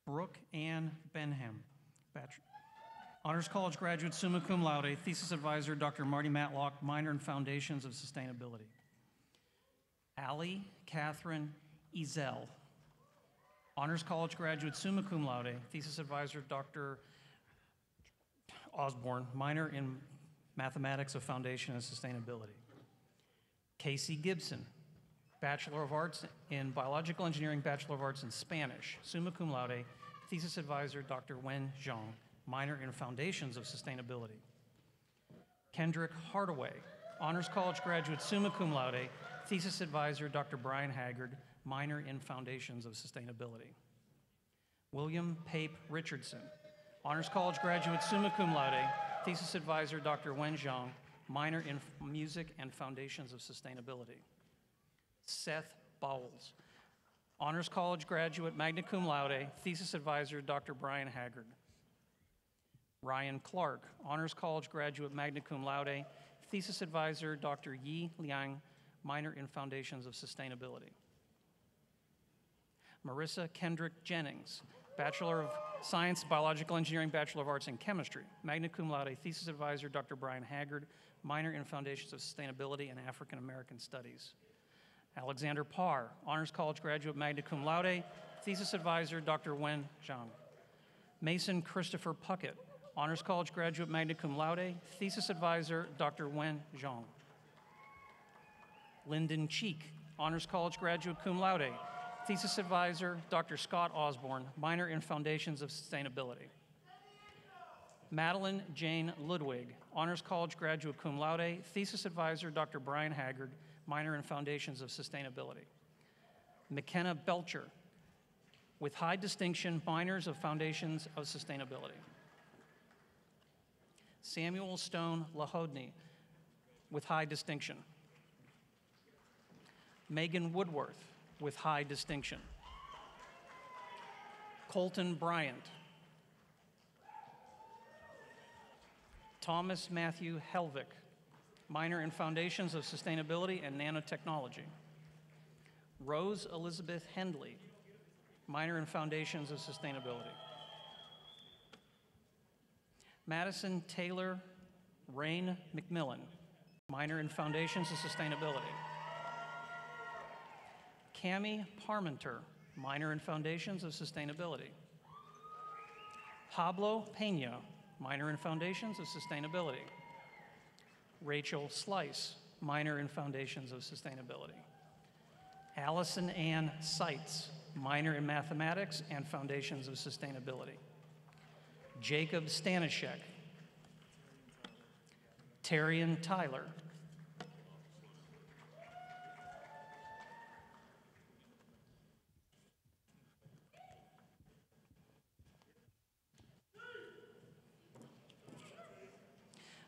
Brooke Ann Benham, Honors College graduate, summa cum laude, thesis advisor, Dr. Marty Matlock, minor in Foundations of Sustainability. Allie Catherine Ezel, Honors College graduate, summa cum laude, thesis advisor, Dr. Osborne, minor in Mathematics of Foundation and Sustainability. Casey Gibson, Bachelor of Arts in Biological Engineering, Bachelor of Arts in Spanish, summa cum laude, thesis advisor, Dr. Wen Zhang, minor in Foundations of Sustainability. Kendrick Hardaway, Honors College graduate, summa cum laude, thesis advisor, Dr. Brian Haggard, minor in Foundations of Sustainability. William Pape Richardson, Honors College graduate, summa cum laude, thesis advisor, Dr. Wen Zhang, minor in Music and Foundations of Sustainability. Seth Bowles, Honors College graduate, magna cum laude, thesis advisor, Dr. Brian Haggard. Ryan Clark, Honors College graduate, magna cum laude, thesis advisor, Dr. Yi Liang, minor in Foundations of Sustainability. Marissa Kendrick Jennings, Bachelor of Science, Biological Engineering, Bachelor of Arts in Chemistry, magna cum laude, thesis advisor, Dr. Brian Haggard, minor in Foundations of Sustainability and African American Studies. Alexander Parr, Honors College graduate, magna cum laude, thesis advisor, Dr. Wen Zhang. Mason Christopher Puckett, Honors College graduate, magna cum laude, thesis advisor, Dr. Wen Zhang. Lyndon Cheek, Honors College graduate, cum laude, thesis advisor, Dr. Scott Osborne, minor in Foundations of Sustainability. Madeline Jane Ludwig, Honors College graduate, cum laude, thesis advisor, Dr. Brian Haggard, minor in Foundations of Sustainability. McKenna Belcher, with high distinction, minors of Foundations of Sustainability. Samuel Stone Lahodny, with high distinction. Megan Woodworth, with high distinction. Colton Bryant. Thomas Matthew Helvick, minor in Foundations of Sustainability and Nanotechnology. Rose Elizabeth Hendley, minor in Foundations of Sustainability. Madison Taylor Rain McMillan, minor in Foundations of Sustainability. Cami Parmenter, minor in Foundations of Sustainability. Pablo Pena, minor in Foundations of Sustainability. Rachel Slice, minor in Foundations of Sustainability. Allison Ann Seitz, minor in Mathematics and Foundations of Sustainability. Jacob Stanishek. Terrian Tyler.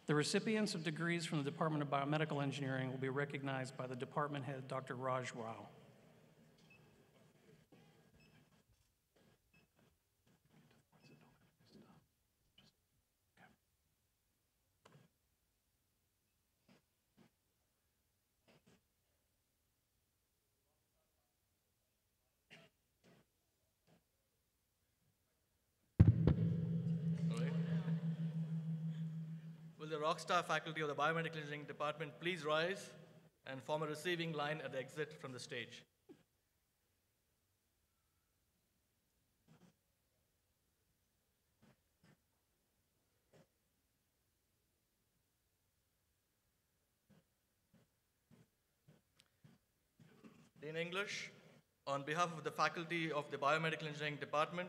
The recipients of degrees from the Department of Biomedical Engineering will be recognized by the department head, Dr. Raj Rao. rockstar faculty of the Biomedical Engineering Department please rise and form a receiving line at the exit from the stage. In English, on behalf of the faculty of the Biomedical Engineering Department,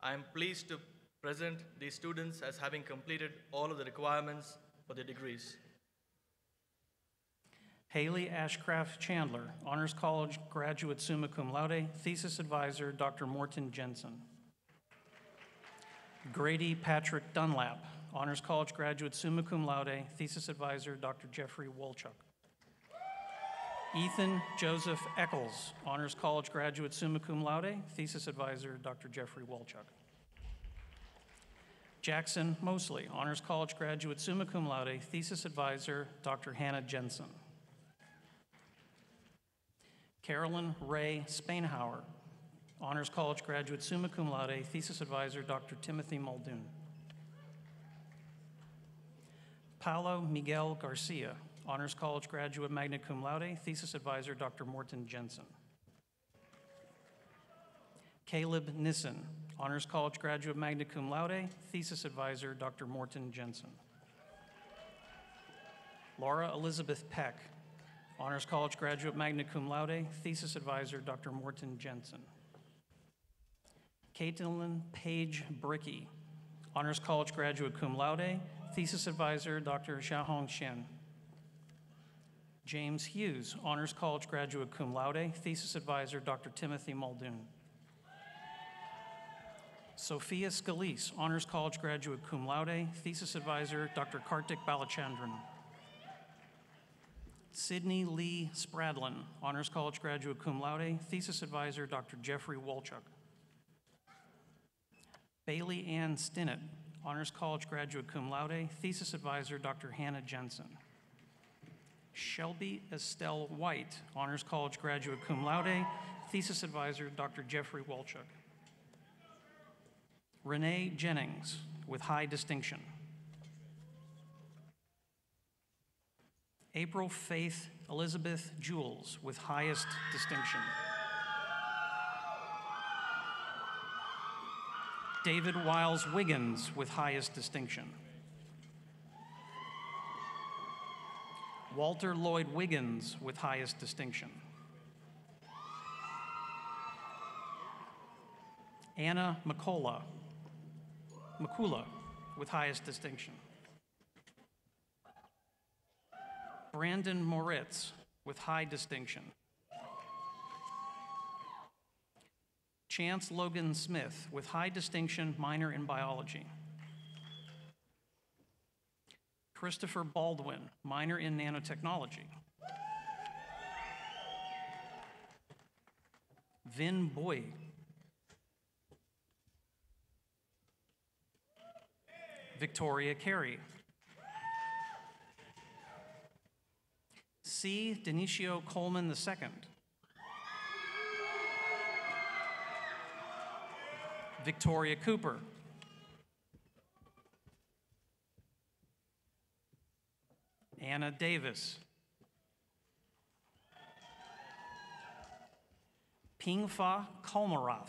I am pleased to present these students as having completed all of the requirements for their degrees. Haley Ashcraft Chandler, Honors College graduate summa cum laude, thesis advisor, Dr. Morton Jensen. Grady Patrick Dunlap, Honors College graduate summa cum laude, thesis advisor, Dr. Jeffrey Wolchuk. Ethan Joseph Eccles, Honors College graduate summa cum laude, thesis advisor, Dr. Jeffrey Wolchuk. Jackson Mosley, Honors College graduate summa cum laude, thesis advisor, Dr. Hannah Jensen. Carolyn Ray Spainhauer, Honors College graduate summa cum laude, thesis advisor, Dr. Timothy Muldoon. Paulo Miguel Garcia, Honors College graduate magna cum laude, thesis advisor, Dr. Morton Jensen. Caleb Nissen, Honors College graduate magna cum laude, thesis advisor, Dr. Morton Jensen. Laura Elizabeth Peck, Honors College graduate magna cum laude, thesis advisor, Dr. Morton Jensen. Caitlin Paige Bricky, Honors College graduate cum laude, thesis advisor, Dr. Xiaohong Shen. James Hughes, Honors College graduate cum laude, thesis advisor, Dr. Timothy Muldoon. Sophia Scalise, Honors College graduate cum laude, thesis advisor, Dr. Kartik Balachandran. Sydney Lee Spradlin, Honors College graduate cum laude, thesis advisor, Dr. Jeffrey Wolchuk. Bailey Ann Stinnett, Honors College graduate cum laude, thesis advisor, Dr. Hannah Jensen. Shelby Estelle White, Honors College graduate cum laude, thesis advisor, Dr. Jeffrey Wolchuk. Renee Jennings, with high distinction. April Faith Elizabeth Jules, with highest distinction. David Wiles Wiggins, with highest distinction. Walter Lloyd Wiggins, with highest distinction. Anna McCula, with highest distinction. Brandon Moritz, with high distinction. Chance Logan Smith, with high distinction, minor in biology. Christopher Baldwin, minor in nanotechnology. Vin Boy. Victoria Carey. C. Denicio Coleman II. Victoria Cooper. Anna Davis. Pingfa Kalmarov.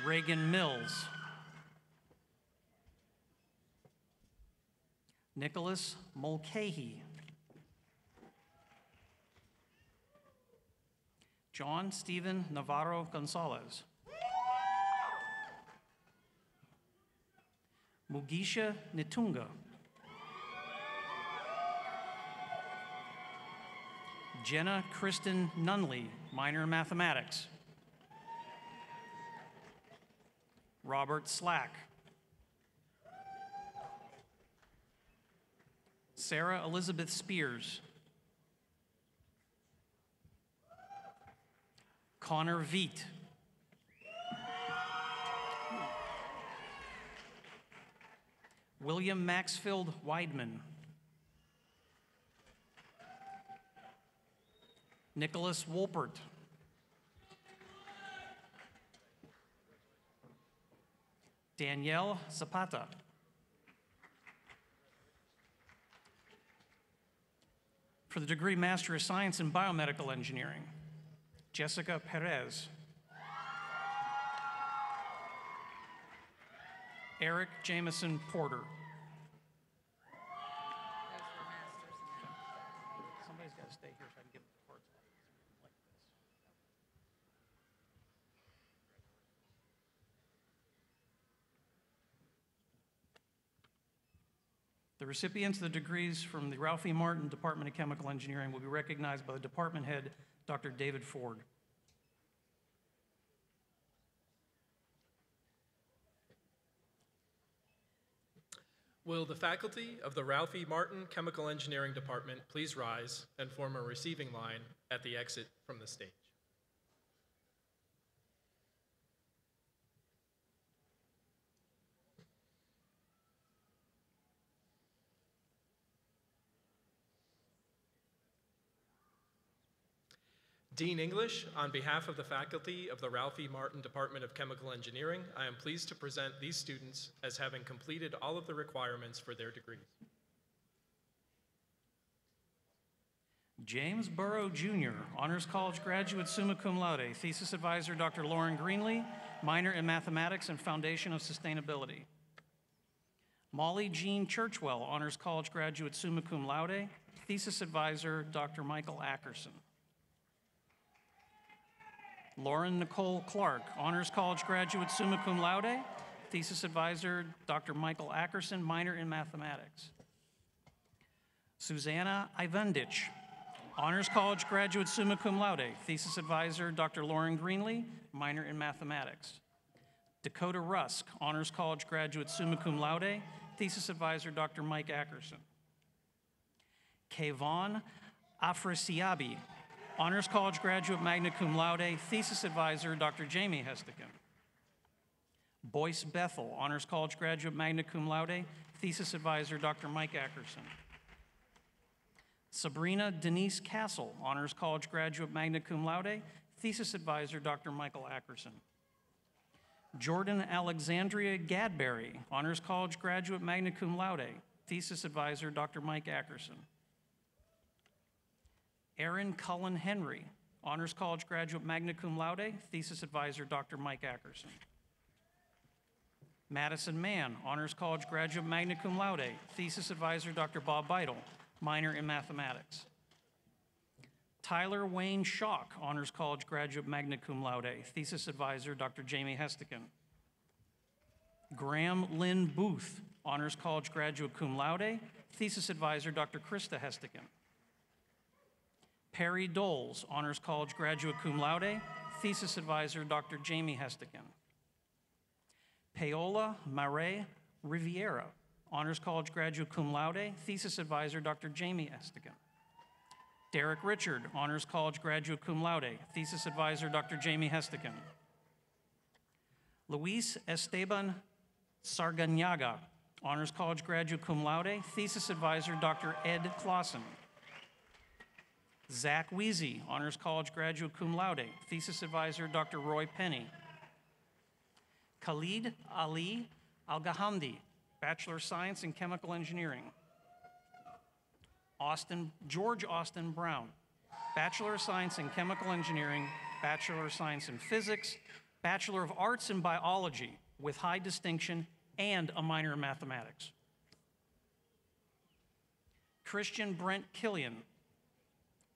Reagan Mills. Nicholas Mulcahy. John Stephen Navarro Gonzalez. Mugisha Nitunga. Jenna Kristen Nunley, minor in mathematics. Robert Slack. Sarah Elizabeth Spears. Connor Veet. William Maxfield Weidman. Nicholas Wolpert. Danielle Zapata. For the degree Master of Science in Biomedical Engineering, Jessica Perez. Eric Jameson Porter. Somebody's got to stay here so I can give them the cards like this. The recipients of the degrees from the Ralph E. Martin Department of Chemical Engineering will be recognized by the department head, Dr. David Ford. Will the faculty of the Ralph E. Martin Chemical Engineering Department please rise and form a receiving line at the exit from the stage? Dean English, on behalf of the faculty of the Ralph E. Martin Department of Chemical Engineering, I am pleased to present these students as having completed all of the requirements for their degrees. James Burrow, Jr., Honors College graduate, summa cum laude, thesis advisor, Dr. Lauren Greenlee, minor in mathematics and foundation of sustainability. Molly Jean Churchwell, Honors College graduate, summa cum laude, thesis advisor, Dr. Michael Ackerson. Lauren Nicole Clark, Honors College graduate, summa cum laude, thesis advisor, Dr. Michael Ackerson, minor in mathematics. Susanna Ivendich, Honors College graduate, summa cum laude, thesis advisor, Dr. Lauren Greenlee, minor in mathematics. Dakota Rusk, Honors College graduate, summa cum laude, thesis advisor, Dr. Mike Ackerson. Kayvon Afrasiabi, Honors College graduate, magna cum laude, thesis advisor, Dr. Jamie Hestekin. Boyce Bethel, Honors College graduate, magna cum laude, thesis advisor, Dr. Mike Ackerson. Sabrina Denise Castle, Honors College graduate, magna cum laude, thesis advisor, Dr. Michael Ackerson. Jordan Alexandria Gadberry, Honors College graduate, magna cum laude, thesis advisor, Dr. Mike Ackerson. Aaron Cullen Henry, Honors College graduate, magna cum laude, thesis advisor, Dr. Mike Ackerson. Madison Mann, Honors College graduate, magna cum laude, thesis advisor, Dr. Bob Beidel, minor in mathematics. Tyler Wayne Schock, Honors College graduate, magna cum laude, thesis advisor, Dr. Jamie Hestekin. Graham Lynn Booth, Honors College graduate, cum laude, thesis advisor, Dr. Krista Hestekin. Perry Doles, Honors College graduate, cum laude, thesis advisor, Dr. Jamie Hestekin. Paola Mare Riviera, Honors College graduate, cum laude, thesis advisor, Dr. Jamie Hestekin. Derek Richard, Honors College graduate, cum laude, thesis advisor, Dr. Jamie Hestekin. Luis Esteban Sarganaga, Honors College graduate, cum laude, thesis advisor, Dr. Ed Clausen. Zach Weezy, Honors College graduate, cum laude, thesis advisor, Dr. Roy Penny. Khalid Ali Al-Gahamdi, Bachelor of Science in Chemical Engineering. George Austin Brown, Bachelor of Science in Chemical Engineering, Bachelor of Science in Physics, Bachelor of Arts in Biology with high distinction and a minor in mathematics. Christian Brent Killian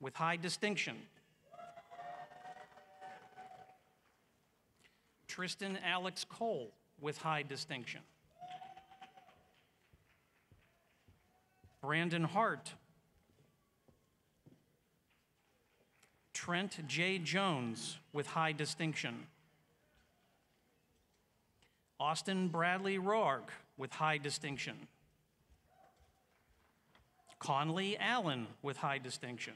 with high distinction. Tristan Alex Cole with high distinction. Brandon Hart. Trent J. Jones with high distinction. Austin Bradley Roark with high distinction. Conley Allen with high distinction.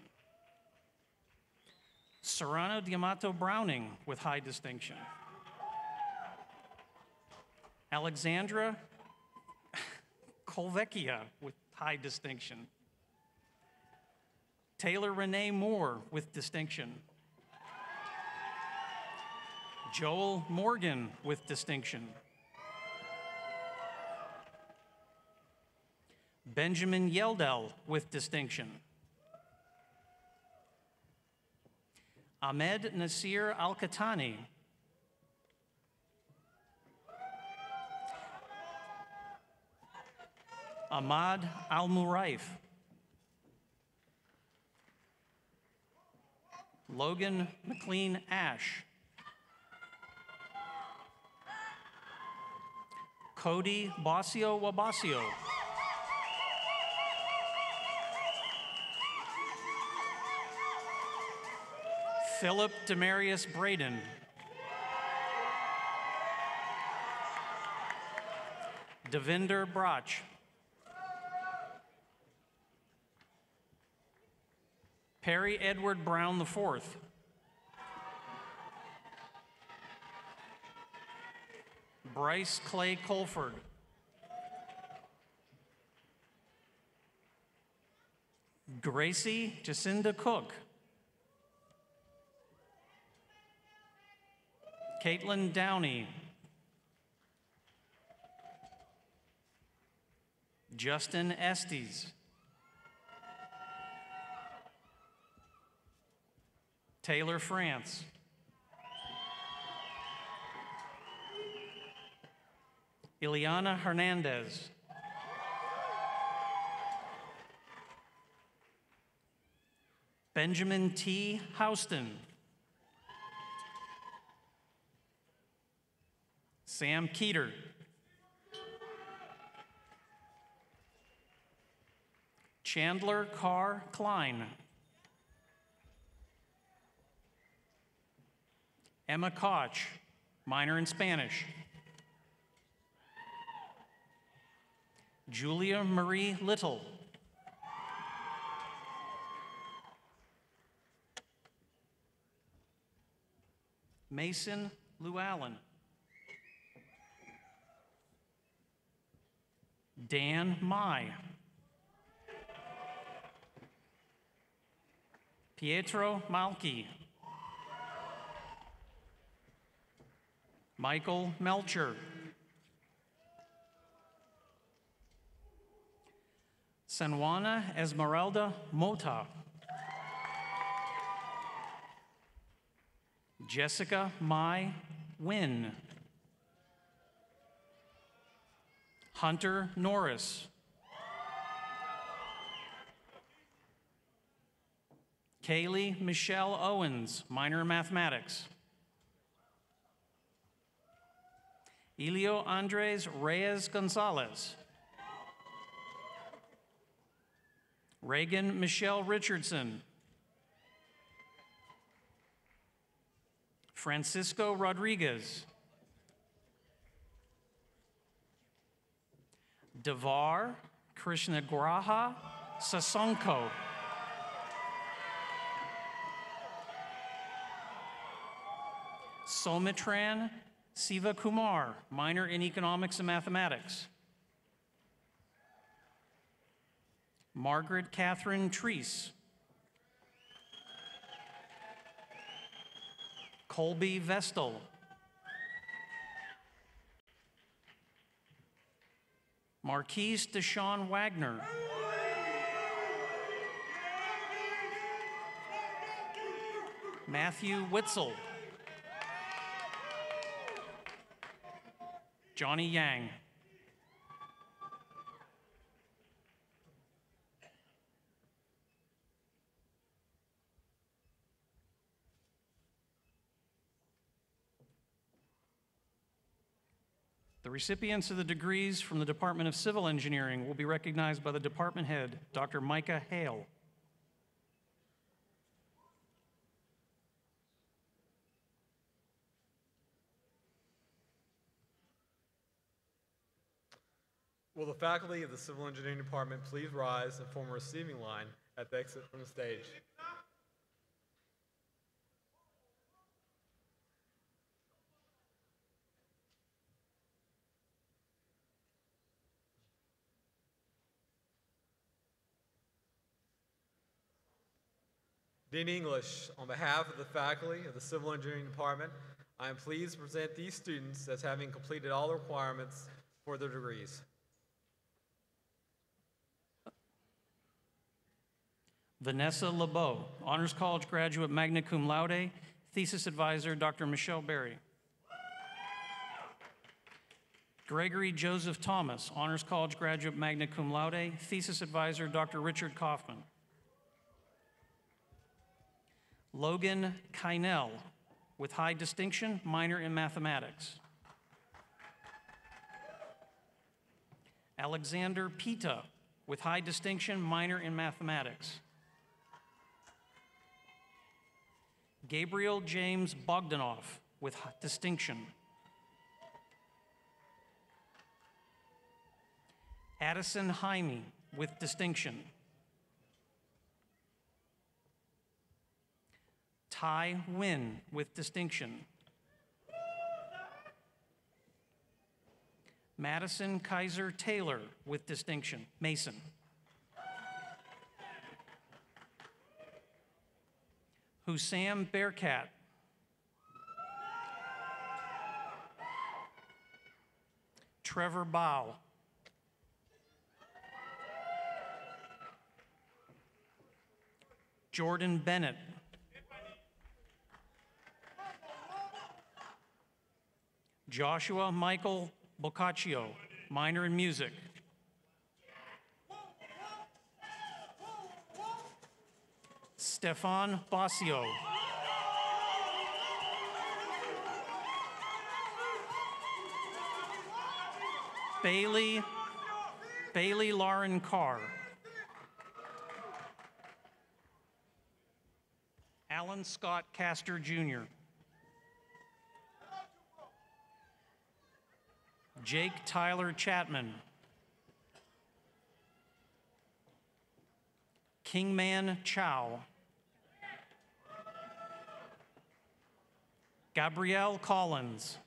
Serrano Diamato Browning with high distinction. Alexandra Kolvecchia with high distinction. Taylor Renee Moore with distinction. Joel Morgan with distinction. Benjamin Yeldel with distinction. Ahmed Nasir Al-Katani. Ahmad Al-Muraif. Logan McLean Ash. Cody Basio Wabasio. Philip Demarius Braden. Devinder Brach. Perry Edward Brown IV. Bryce Clay Colford. Gracie Jacinda Cook. Caitlin Downey. Justin Estes. Taylor France. Ileana Hernandez. Benjamin T. Houston. Sam Keeter. Chandler Carr Klein. Emma Koch, minor in Spanish. Julia Marie Little. Mason Llewellyn. Dan Mai. Pietro Malchi. Michael Melcher. Sanwana Esmeralda Mota. Jessica Mai Wynn. Hunter Norris. Kaylee Michelle Owens, minor in mathematics. Elio Andres Reyes Gonzalez. Reagan Michelle Richardson. Francisco Rodriguez. Devar Krishnagraha Sasonko. Somitran Siva Kumar, minor in economics and mathematics. Margaret Catherine Treese. Colby Vestal. Marquise Deshawn Wagner. Matthew Witzel. Johnny Yang. The recipients of the degrees from the Department of Civil Engineering will be recognized by the department head, Dr. Micah Hale. Will the faculty of the Civil Engineering Department please rise and form a receiving line at the exit from the stage? Dean English, on behalf of the faculty of the Civil Engineering Department, I am pleased to present these students as having completed all the requirements for their degrees. Vanessa LeBeau, Honors College graduate, magna cum laude, thesis advisor, Dr. Michelle Berry. Gregory Joseph Thomas, Honors College graduate, magna cum laude, thesis advisor, Dr. Richard Kaufman. Logan Kynell, with high distinction, minor in mathematics. Alexander Pita, with high distinction, minor in mathematics. Gabriel James Bogdanoff, with distinction. Addison Jaime, with distinction. Tai Nguyen, with distinction. Madison Kaiser Taylor, with distinction, Mason. Hussam Bearcat. Trevor Bow. Jordan Bennett. Joshua Michael Boccaccio, minor in music. Stefan Basio. Bailey Lauren Carr. Alan Scott Castor Jr. Jake Tyler Chapman. Kingman Chow. Gabrielle Collins.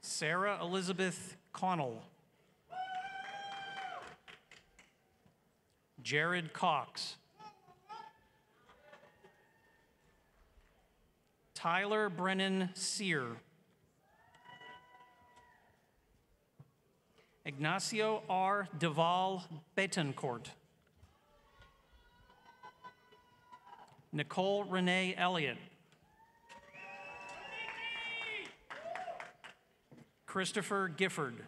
Sarah Elizabeth Connell. Jared Cox. Tyler Brennan Sear. Ignacio R. Deval Betancourt. Nicole Renee Elliott. Christopher Gifford.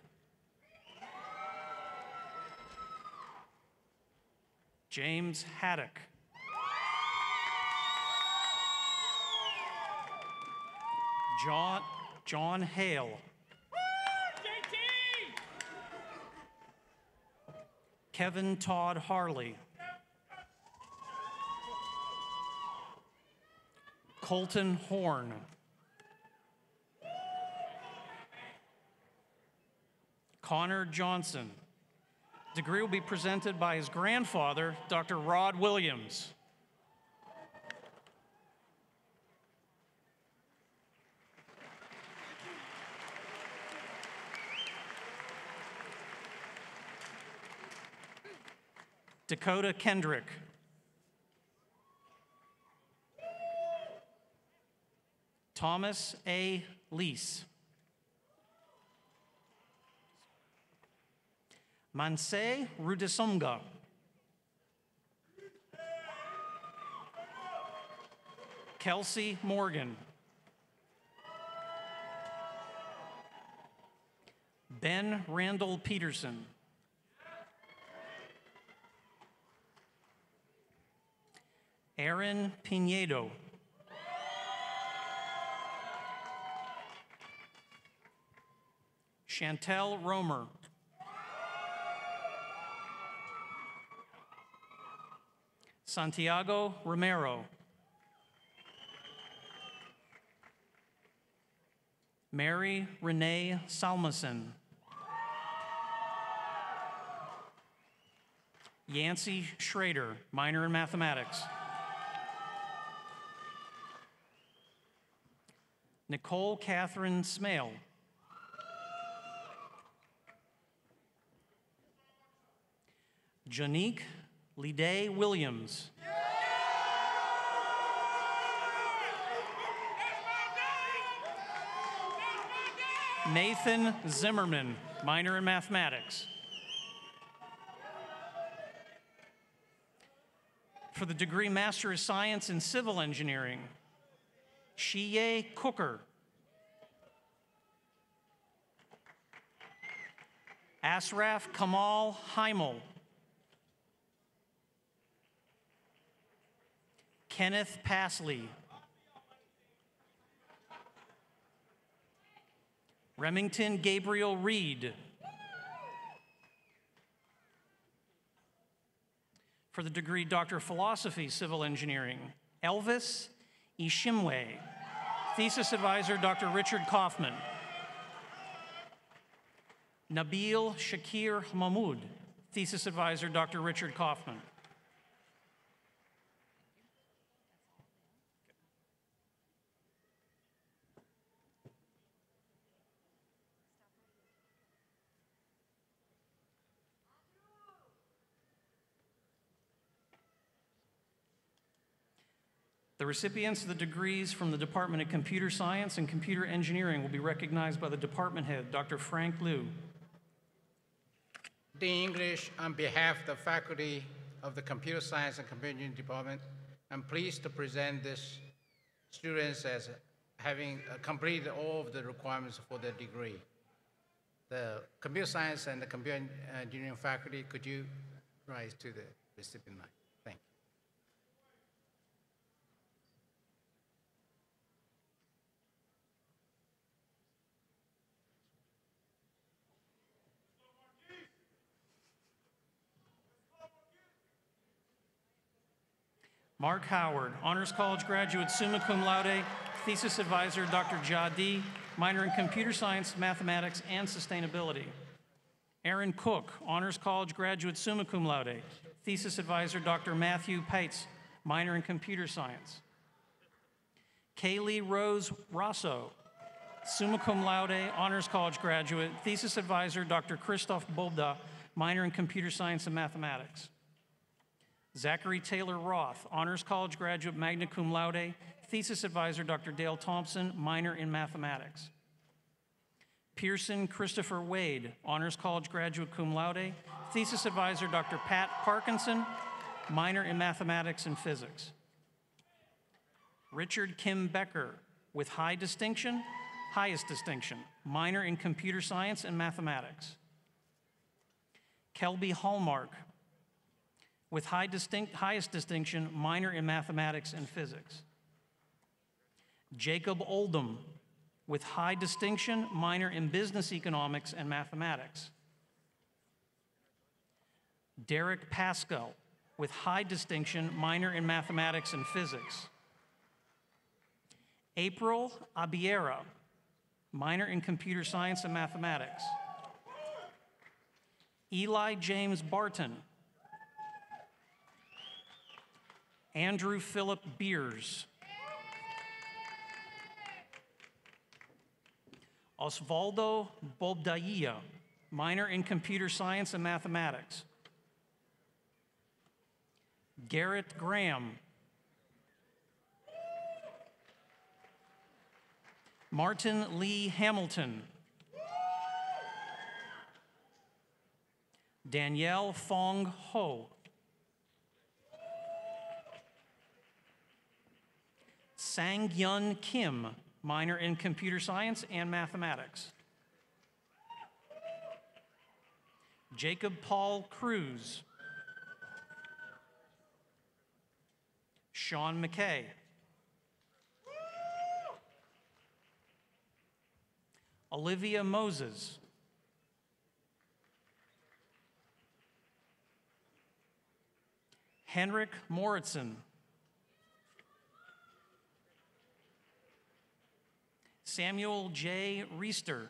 James Haddock. John Hale. Kevin Todd Harley. Colton Horn. Connor Johnson. Degree will be presented by his grandfather, Dr. Rod Williams. Dakota Kendrick. Thomas A. Lease. Manse Rudisonga. Kelsey Morgan. Ben Randall Peterson. Aaron Pinedo. Chantel Romer. Santiago Romero. Mary Renee Salmason. Yancey Schrader, minor in mathematics. Nicole Catherine Smale. Janique Liday Williams. Nathan Zimmerman, minor in mathematics. For the degree Master of Science in Civil Engineering, Shiye Cooker. Asraf Kamal Heimel. Kenneth Pasley. Remington Gabriel Reed. For the degree Doctor of Philosophy, Civil Engineering, Elvis Ishimwe. Thesis advisor, Dr. Richard Kaufman. Nabil Shakir Mahmoud. Thesis advisor, Dr. Richard Kaufman. The recipients of the degrees from the Department of Computer Science and Computer Engineering will be recognized by the department head, Dr. Frank Liu. Dean English, on behalf of the faculty of the Computer Science and Computer Engineering Department, I'm pleased to present these students as having completed all of the requirements for their degree. The Computer Science and the Computer Engineering faculty, could you rise to the recipient line? Thank you. Mark Howard, Honors College graduate, summa cum laude, thesis advisor, Dr. Jadi, minor in computer science, mathematics, and sustainability. Aaron Cook, Honors College graduate, summa cum laude, thesis advisor, Dr. Matthew Pates, minor in computer science. Kaylee Rose Rosso, summa cum laude, Honors College graduate, thesis advisor, Dr. Christoph Bobda, minor in computer science and mathematics. Zachary Taylor Roth, Honors College graduate, magna cum laude, thesis advisor, Dr. Dale Thompson, minor in mathematics. Pearson Christopher Wade, Honors College graduate, cum laude, thesis advisor, Dr. Pat Parkinson, minor in mathematics and physics. Richard Kim Becker, with highest distinction, minor in computer science and mathematics. Kelby Hallmark, with highest distinction, minor in mathematics and physics. Jacob Oldham, with high distinction, minor in business economics and mathematics. Derek Pascal, with high distinction, minor in mathematics and physics. April Abiera, minor in computer science and mathematics. Eli James Barton. Andrew Philip Beers. Osvaldo Bobdaia, minor in computer science and mathematics. Garrett Graham. Martin Lee Hamilton. Danielle Fong Ho. Sang-Yun Kim, minor in computer science and mathematics. Jacob Paul Cruz. Sean McKay. Olivia Moses. Henrik Moritzen. Samuel J. Reister.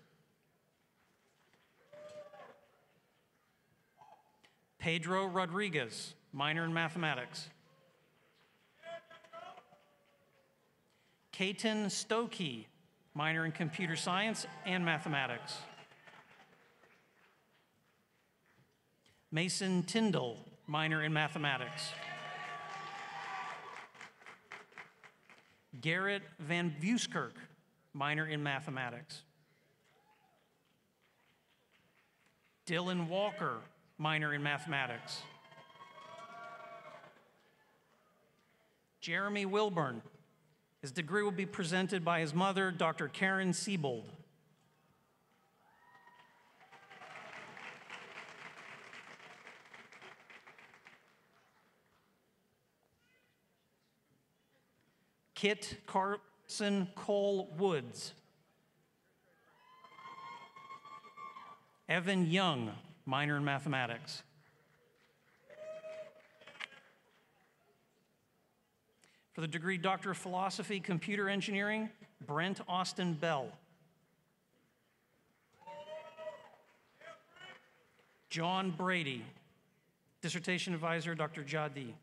Pedro Rodriguez, minor in mathematics. Kaiten Stokey, minor in computer science and mathematics. Mason Tyndall, minor in mathematics. Garrett Van Buskirk, minor in mathematics. Dylan Walker, minor in mathematics. Jeremy Wilburn. His degree will be presented by his mother, Dr. Karen Siebold. Kit Carson Cole Woods. Evan Young, minor in mathematics. For the degree Doctor of Philosophy, Computer Engineering, Brent Austin Bell. John Brady, dissertation advisor, Dr. Jadi.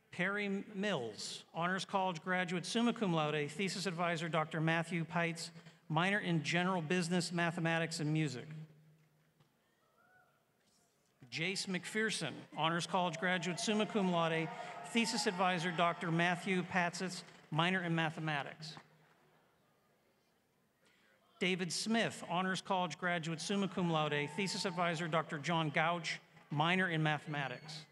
Perry Mills, Honors College graduate, summa cum laude, thesis advisor, Dr. Matthew Peitz, minor in general business, mathematics, and music. Jace McPherson, Honors College graduate, summa cum laude, thesis advisor, Dr. Matthew Patzitz, minor in mathematics. David Smith, Honors College graduate, summa cum laude, thesis advisor, Dr. John Gouch, minor in mathematics.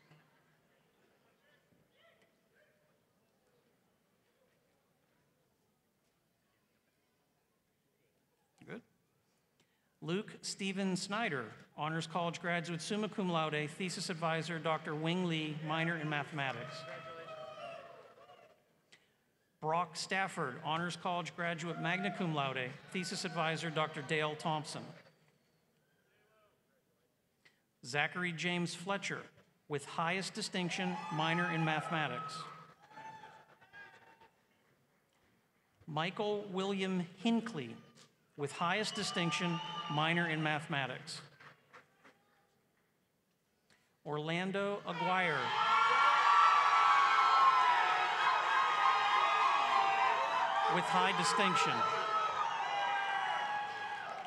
Good. Luke Stephen Snyder, Honors College graduate, summa cum laude, thesis advisor, Dr. Wing Lee, minor in mathematics. Brock Stafford, Honors College graduate, magna cum laude, thesis advisor, Dr. Dale Thompson. Zachary James Fletcher, with highest distinction, minor in mathematics. Michael William Hinckley, with highest distinction, minor in mathematics. Orlando Aguirre, with high distinction.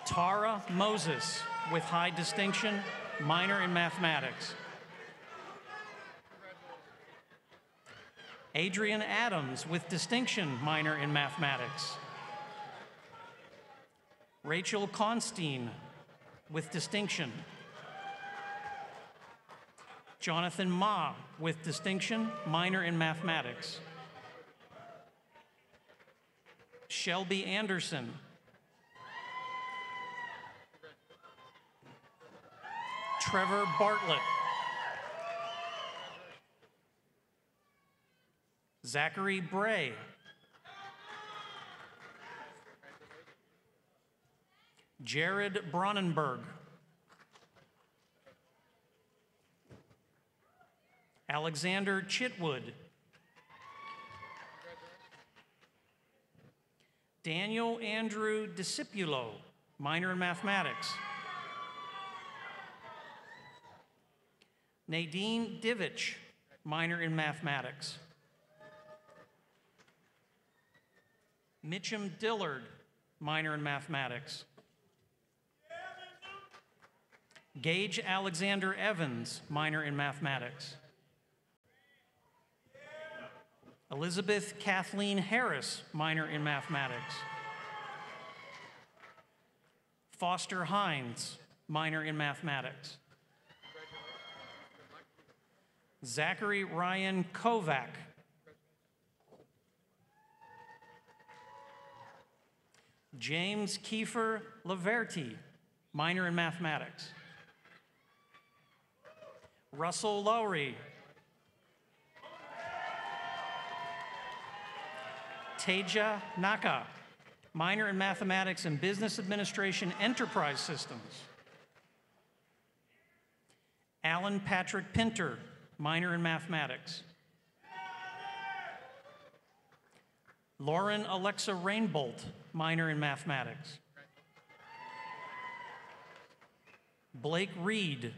Tara Moses, with high distinction, minor in mathematics. Adrian Adams, with distinction, minor in mathematics. Rachel Constein, with distinction. Jonathan Ma, with distinction, minor in mathematics. Shelby Anderson. Trevor Bartlett. Zachary Bray. Jared Bronnenberg. Alexander Chitwood. Daniel Andrew Discipulo, minor in mathematics. Nadine Divich, minor in mathematics. Mitchum Dillard, minor in mathematics. Gage Alexander Evans, minor in mathematics. Elizabeth Kathleen Harris, minor in mathematics. Foster Hines, minor in mathematics. Zachary Ryan Kovac. James Kiefer Laverty, minor in mathematics. Russell Lowry. Teja Naka, minor in mathematics and business administration enterprise systems. Alan Patrick Pinter, minor in mathematics. Lauren Alexa Rainbolt, minor in mathematics. Blake Reed.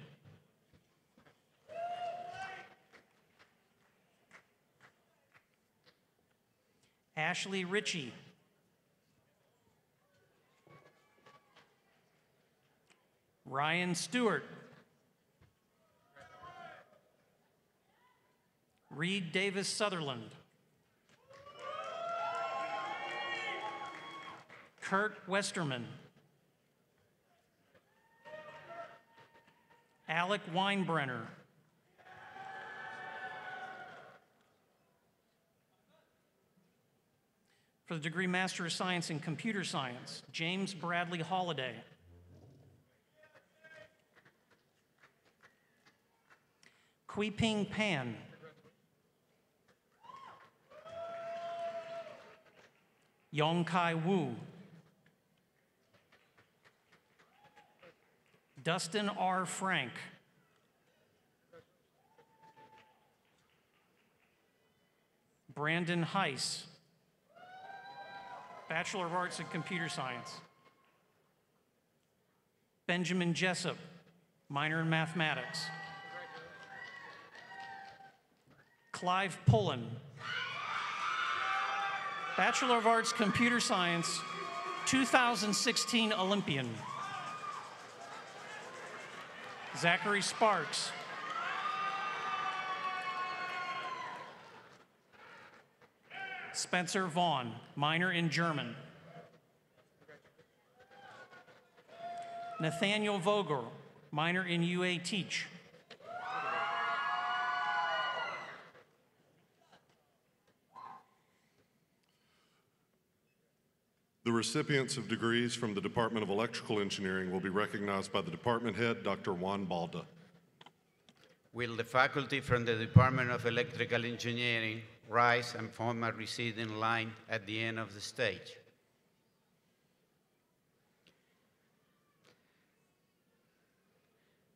Ashley Ritchie. Ryan Stewart. Reed Davis Sutherland. Kurt Westerman. Alec Weinbrenner. For the degree Master of Science in Computer Science, James Bradley Holliday. Kui-Ping Pan. Yong-Kai Wu. Dustin R. Frank. Brandon Heiss. Bachelor of Arts in Computer Science. Benjamin Jessup, minor in mathematics. Clive Pullen, Bachelor of Arts Computer Science, 2016 Olympian. Zachary Sparks. Spencer Vaughn, minor in German. Nathaniel Vogel, minor in UA Teach. The recipients of degrees from the Department of Electrical Engineering will be recognized by the department head, Dr. Juan Balda. Will the faculty from the Department of Electrical Engineering rise and form a receding line at the end of the stage?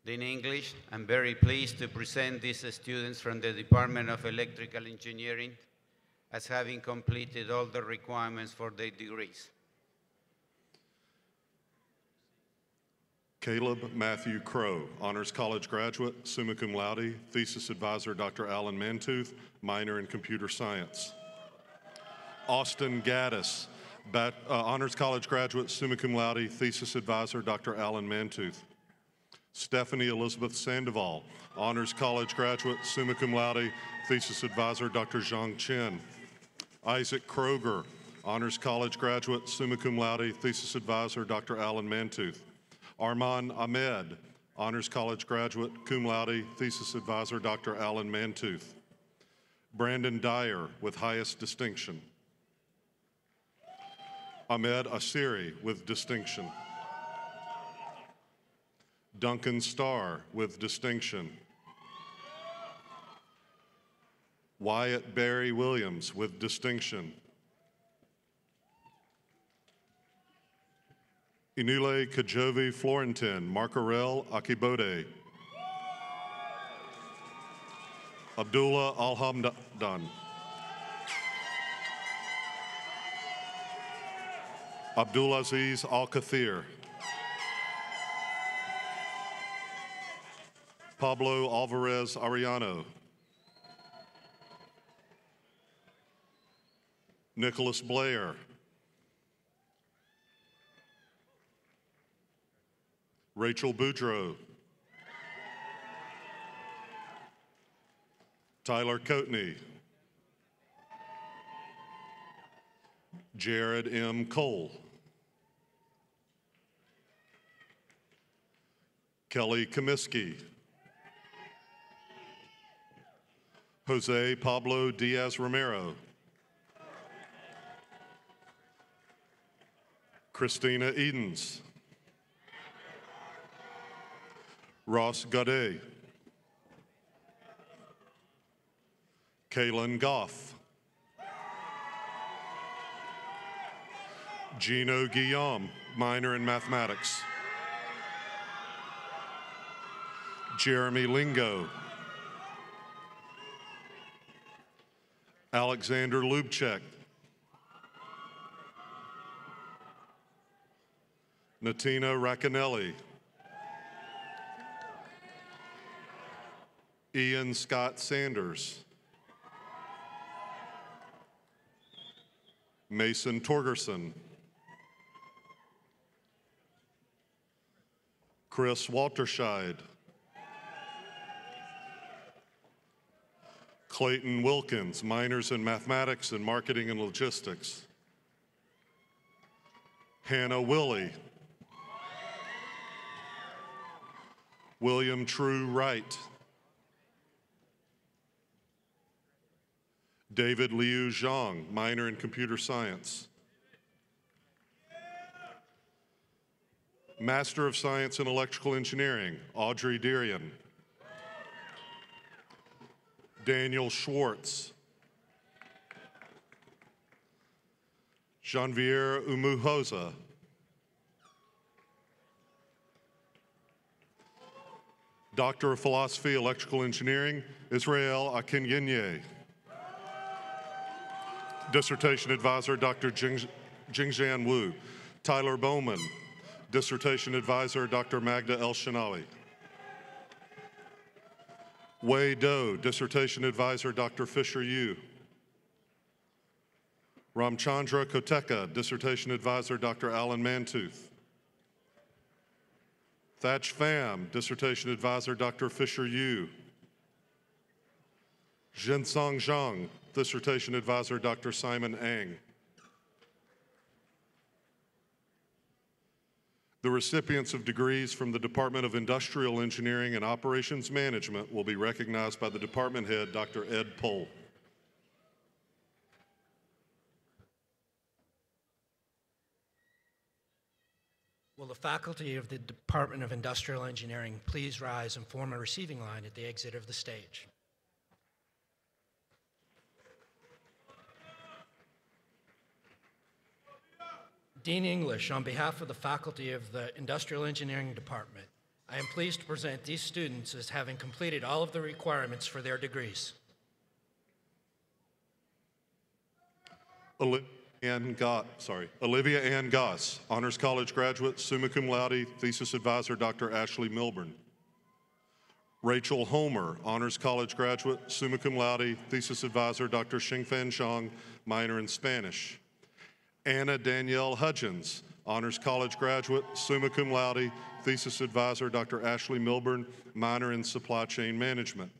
In English, I'm very pleased to present these students from the Department of Electrical Engineering as having completed all the requirements for their degrees. Caleb Matthew Crow, Honors College graduate, summa cum laude, thesis advisor Dr. Alan Mantooth, minor in computer science. Austin Gaddis, Honors College graduate, summa cum laude, thesis advisor Dr. Alan Mantooth. Stephanie Elizabeth Sandoval, Honors College graduate, summa cum laude, thesis advisor Dr. Zhang Chen. Isaac Kroger, Honors College graduate, summa cum laude, thesis advisor Dr. Alan Mantooth. Arman Ahmed, Honors College graduate, cum laude, thesis advisor Dr. Alan Mantooth. Brandon Dyer with highest distinction. Ahmed Asiri with distinction. Duncan Starr with distinction. Wyatt Barry Williams with distinction. Inule Kajovi Florentin, Markarel Akibode. Abdullah Alhamdan. Abdulaziz Al-Kathir. Pablo Alvarez Arellano. Nicholas Blair. Rachel Boudreau. Tyler Coatney. Jared M. Cole. Kelly Comiskey. Jose Pablo Diaz Romero. Christina Edens. Ross Gaudet. Kaylin Goff. Gino Guillaume, minor in mathematics. Jeremy Lingo. Alexander Lubchek. Natina Racanelli. Ian Scott Sanders. Mason Torgerson. Chris Walterscheid. Clayton Wilkins, minors in mathematics and marketing and logistics. Hannah Willey. William True Wright. David Liu Zhang, minor in computer science. Master of Science in Electrical Engineering, Audrey Derian. Daniel Schwartz. Janvier Umuhoza. Doctor of Philosophy, Electrical Engineering, Israel Akinyenye. Dissertation Advisor, Dr. Jingjian Wu. Tyler Bowman. Dissertation Advisor, Dr. Magda El-Shinawi. Wei Do, Dissertation Advisor, Dr. Fisher Yu. Ramchandra Koteka, Dissertation Advisor, Dr. Alan Mantooth. Thach Pham, Dissertation Advisor, Dr. Fisher Yu. Jinsong Zhang, Dissertation Advisor, Dr. Simon Ang. The recipients of degrees from the Department of Industrial Engineering and Operations Management will be recognized by the department head, Dr. Ed Pohl. Will the faculty of the Department of Industrial Engineering please rise and form a receiving line at the exit of the stage? Dean English, on behalf of the faculty of the Industrial Engineering Department, I am pleased to present these students as having completed all of the requirements for their degrees. Olivia Ann Goss, Honors College graduate, summa cum laude, thesis advisor, Dr. Ashley Milburn. Rachel Homer, Honors College graduate, summa cum laude, thesis advisor, Dr. Xingfan Zhang, minor in Spanish. Anna Danielle Hudgens, Honors College graduate, summa cum laude, thesis advisor, Dr. Ashley Milburn, minor in Supply Chain Management.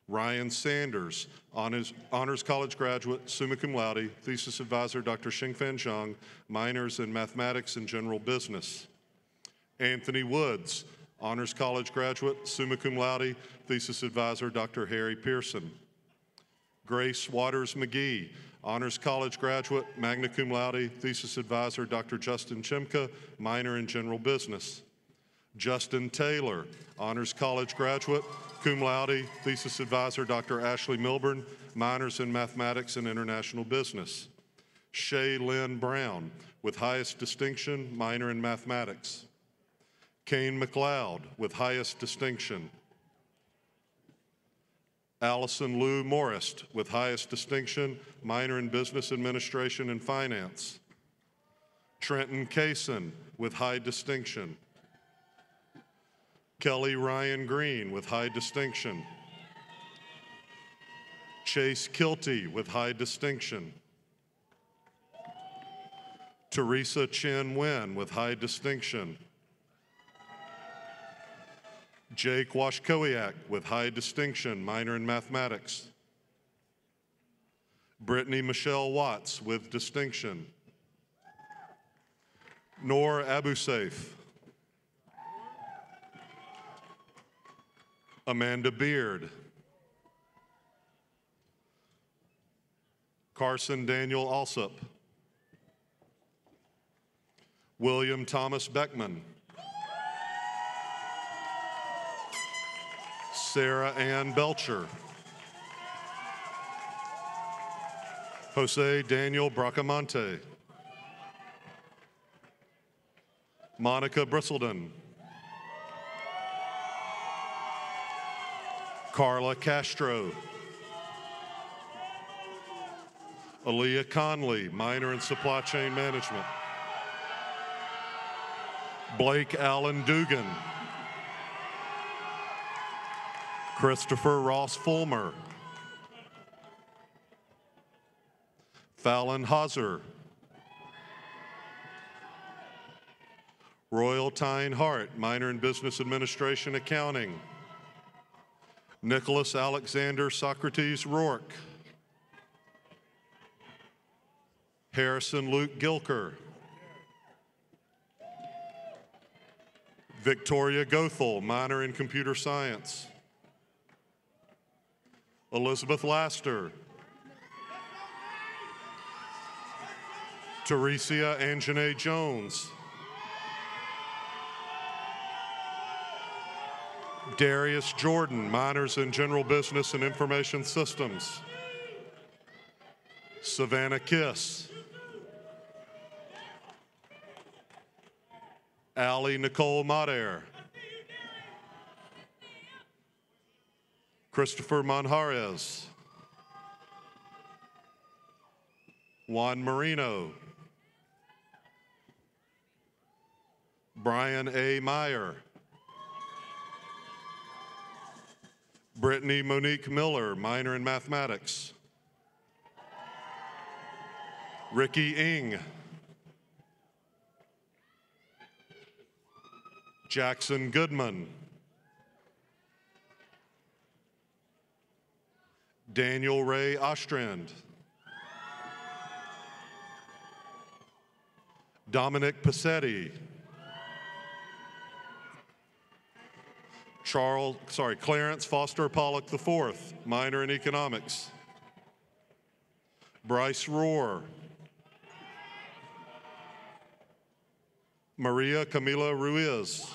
Ryan Sanders, Honors College graduate, summa cum laude, thesis advisor, Dr. Xingfan Zhang, minors in Mathematics and General Business. Anthony Woods, Honors College graduate, summa cum laude, thesis advisor, Dr. Harry Pearson. Grace Waters McGee, Honors College graduate, magna cum laude, thesis advisor, Dr. Justin Chimka, minor in General Business. Justin Taylor, Honors College graduate, cum laude, thesis advisor, Dr. Ashley Milburn, minors in Mathematics and International Business. Shay Lynn Brown, with highest distinction, minor in Mathematics. Kane McLeod, with highest distinction. Allison Lou Morrist, with highest distinction, minor in Business Administration and Finance. Trenton Kaysen, with high distinction. Kelly Ryan Green, with high distinction. Chase Kilty, with high distinction. Teresa Chen Wen, with high distinction. Jake Washkowiak, with high distinction, minor in Mathematics. Brittany Michelle Watts, with distinction. Noor Abusaif. Amanda Beard. Carson Daniel Alsup. William Thomas Beckman. Sarah Ann Belcher. Jose Daniel Bracamonte. Monica Bristleton. Carla Castro. Aaliyah Conley, minor in Supply Chain Management. Blake Allen Dugan. Christopher Ross Fulmer. Fallon Hauser. Royal Tyne Hart, minor in Business Administration Accounting. Nicholas Alexander Socrates Rourke. Harrison Luke Gilker. Victoria Goethel, minor in computer science. Elizabeth Laster. Teresia Anjanae Jones. Darius Jordan, minors in general business and information systems. Savannah Kiss. Allie Nicole Mader. Christopher Manjarez. Juan Marino. Brian A. Meyer. Brittany Monique Miller, minor in mathematics. Ricky Ing. Jackson Goodman. Daniel Ray Ostrand. Dominic Passetti. Clarence Foster Pollock IV, minor in economics. Bryce Rohr. Maria Camila Ruiz.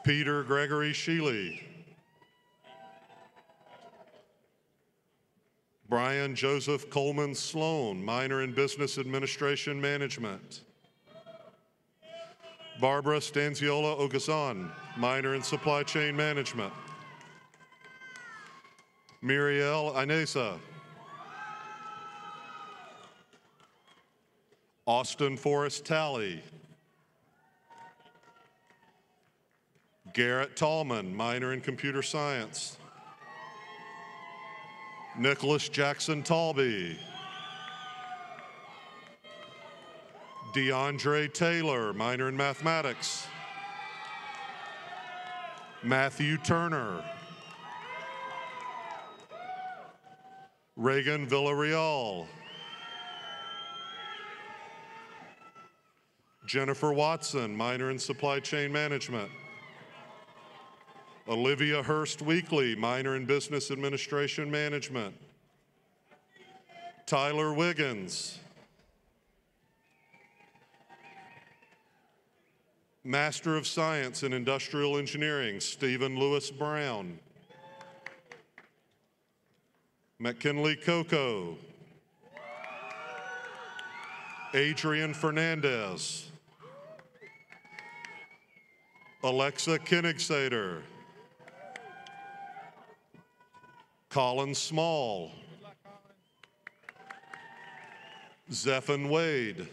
Peter Gregory Sheely. Brian Joseph Coleman Sloan, minor in business administration management. Barbara Stanziola Ogazan, minor in supply chain management. Miriel Ineza. Austin Forrest Talley. Garrett Tallman, minor in computer science. Nicholas Jackson Talby. DeAndre Taylor, minor in mathematics. Matthew Turner. Reagan Villarreal. Jennifer Watson, minor in supply chain management. Olivia Hurst Weekly, minor in business administration management. Tyler Wiggins. Master of Science in Industrial Engineering, Stephen Lewis Brown. McKinley Coco. Adrian Fernandez. Alexa Koenigsader. Colin Small. Zephan Wade.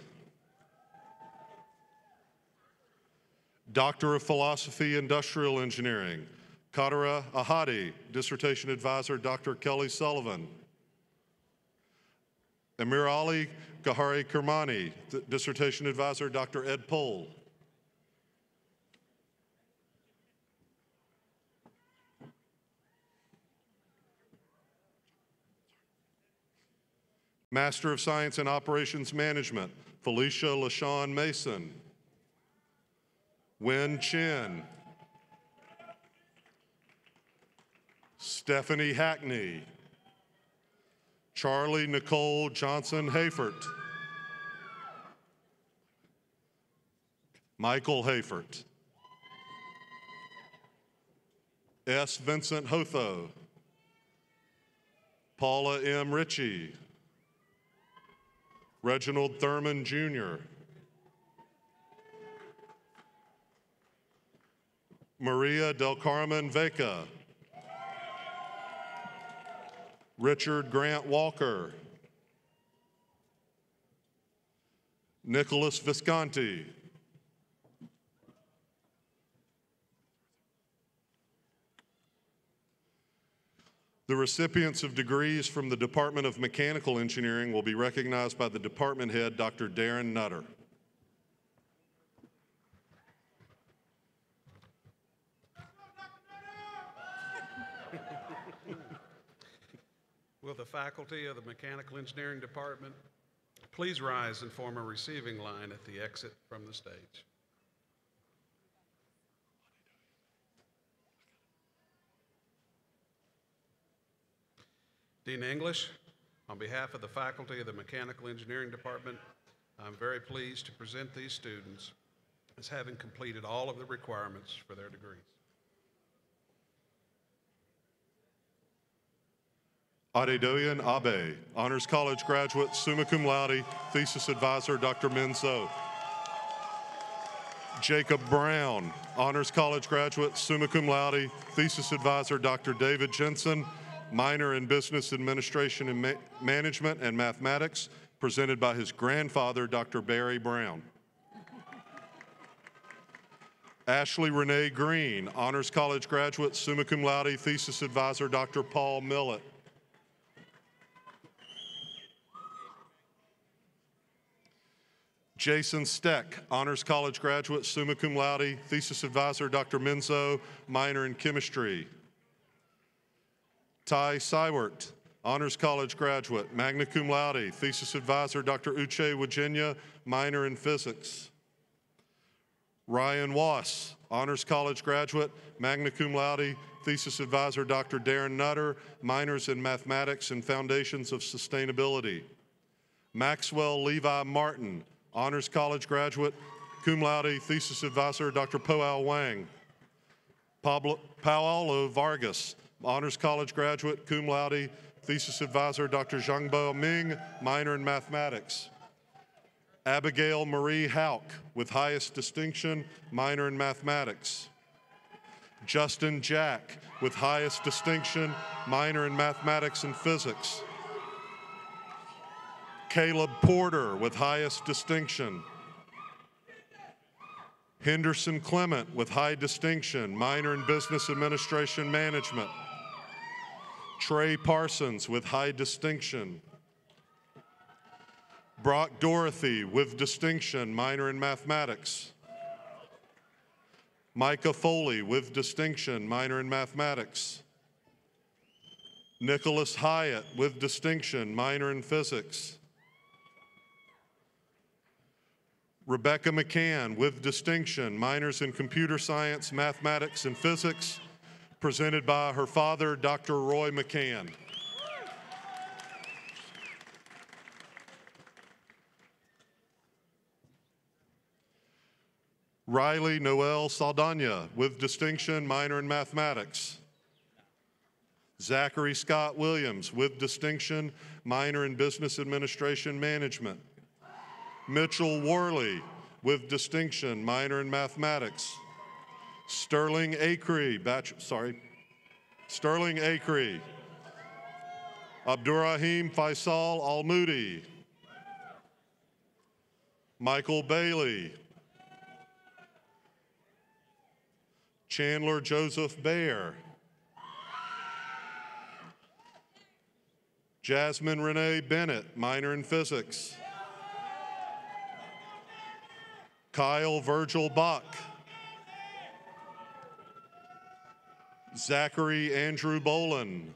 Doctor of Philosophy, Industrial Engineering, Kadra Ahadi, Dissertation Advisor, Dr. Kelly Sullivan. Amir Ali Gahari Kermani, Dissertation Advisor, Dr. Ed Pohl. Master of Science in Operations Management, Felicia LaShawn Mason. Wen Chen. Stephanie Hackney. Charlie Nicole Johnson Hayfert. Michael Hayfert. S. Vincent Hotho. Paula M. Ritchie. Reginald Thurman Jr. Maria Del Carmen Vega. Richard Grant Walker. Nicholas Visconti. The recipients of degrees from the Department of Mechanical Engineering will be recognized by the department head, Dr. Darren Nutter. Will the faculty of the Mechanical Engineering Department Please rise and form a receiving line at the exit from the stage. Dean English, on behalf of the faculty of the Mechanical Engineering Department, I'm very pleased to present these students as having completed all of the requirements for their degrees. Adedoyin Abe, Honors College graduate, summa cum laude, thesis advisor, Dr. Minzo. Jacob Brown, Honors College graduate, summa cum laude, thesis advisor, Dr. David Jensen, minor in Business Administration and Management and Mathematics, presented by his grandfather, Dr. Barry Brown. Ashley Renee Green, Honors College graduate, summa cum laude, thesis advisor, Dr. Paul Millett. Jason Steck, Honors College graduate, summa cum laude, thesis advisor, Dr. Minzo, minor in chemistry. Ty Seiwert, Honors College graduate, magna cum laude, thesis advisor, Dr. Uche Virginia, minor in physics. Ryan Wass, Honors College graduate, magna cum laude, thesis advisor, Dr. Darren Nutter, minors in mathematics and foundations of sustainability. Maxwell Levi Martin, Honors College graduate, cum laude, thesis advisor, Dr. Poao Wang. Paolo Vargas, Honors College graduate, cum laude, thesis advisor, Dr. Zhangbo Ming, minor in mathematics. Abigail Marie Hauk, with highest distinction, minor in mathematics. Justin Jack, with highest distinction, minor in mathematics and physics. Caleb Porter, with highest distinction. Henderson Clement, with high distinction, minor in Business Administration Management. Trey Parsons, with high distinction. Brock Dorothy, with distinction, minor in mathematics. Micah Foley, with distinction, minor in mathematics. Nicholas Hyatt, with distinction, minor in physics. Rebecca McCann, with distinction, minors in computer science, mathematics, and physics, presented by her father, Dr. Roy McCann. Riley Noel Saldana, with distinction, minor in mathematics. Zachary Scott Williams, with distinction, minor in Business Administration Management. Mitchell Worley, with distinction, minor in mathematics. Sterling Acree, Sterling Acree. Abdurrahim Faisal Al-Moody. Michael Bailey. Chandler Joseph Baer. Jasmine Renee Bennett, minor in physics. Kyle Virgil Bach. Zachary Andrew Bolin.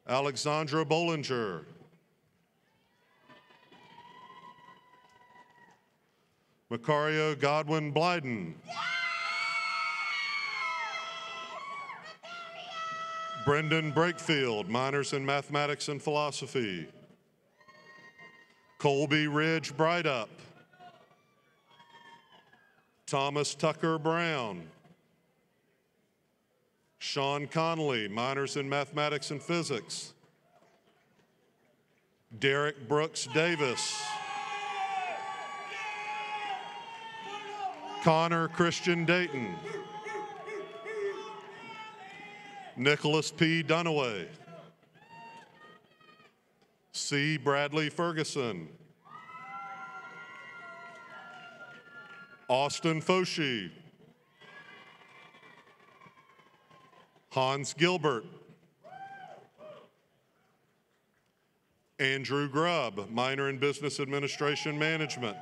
Alexandra Bollinger. Macario Godwin Blyden. Brendan Brakefield, minors in mathematics and philosophy. Colby Ridge Brightup. Thomas Tucker Brown. Sean Connolly, minors in mathematics and physics. Derek Brooks Davis. Connor Christian Dayton. Nicholas P. Dunaway. C. Bradley Ferguson. Austin Foshi. Hans Gilbert. Andrew Grubb, minor in Business Administration Management.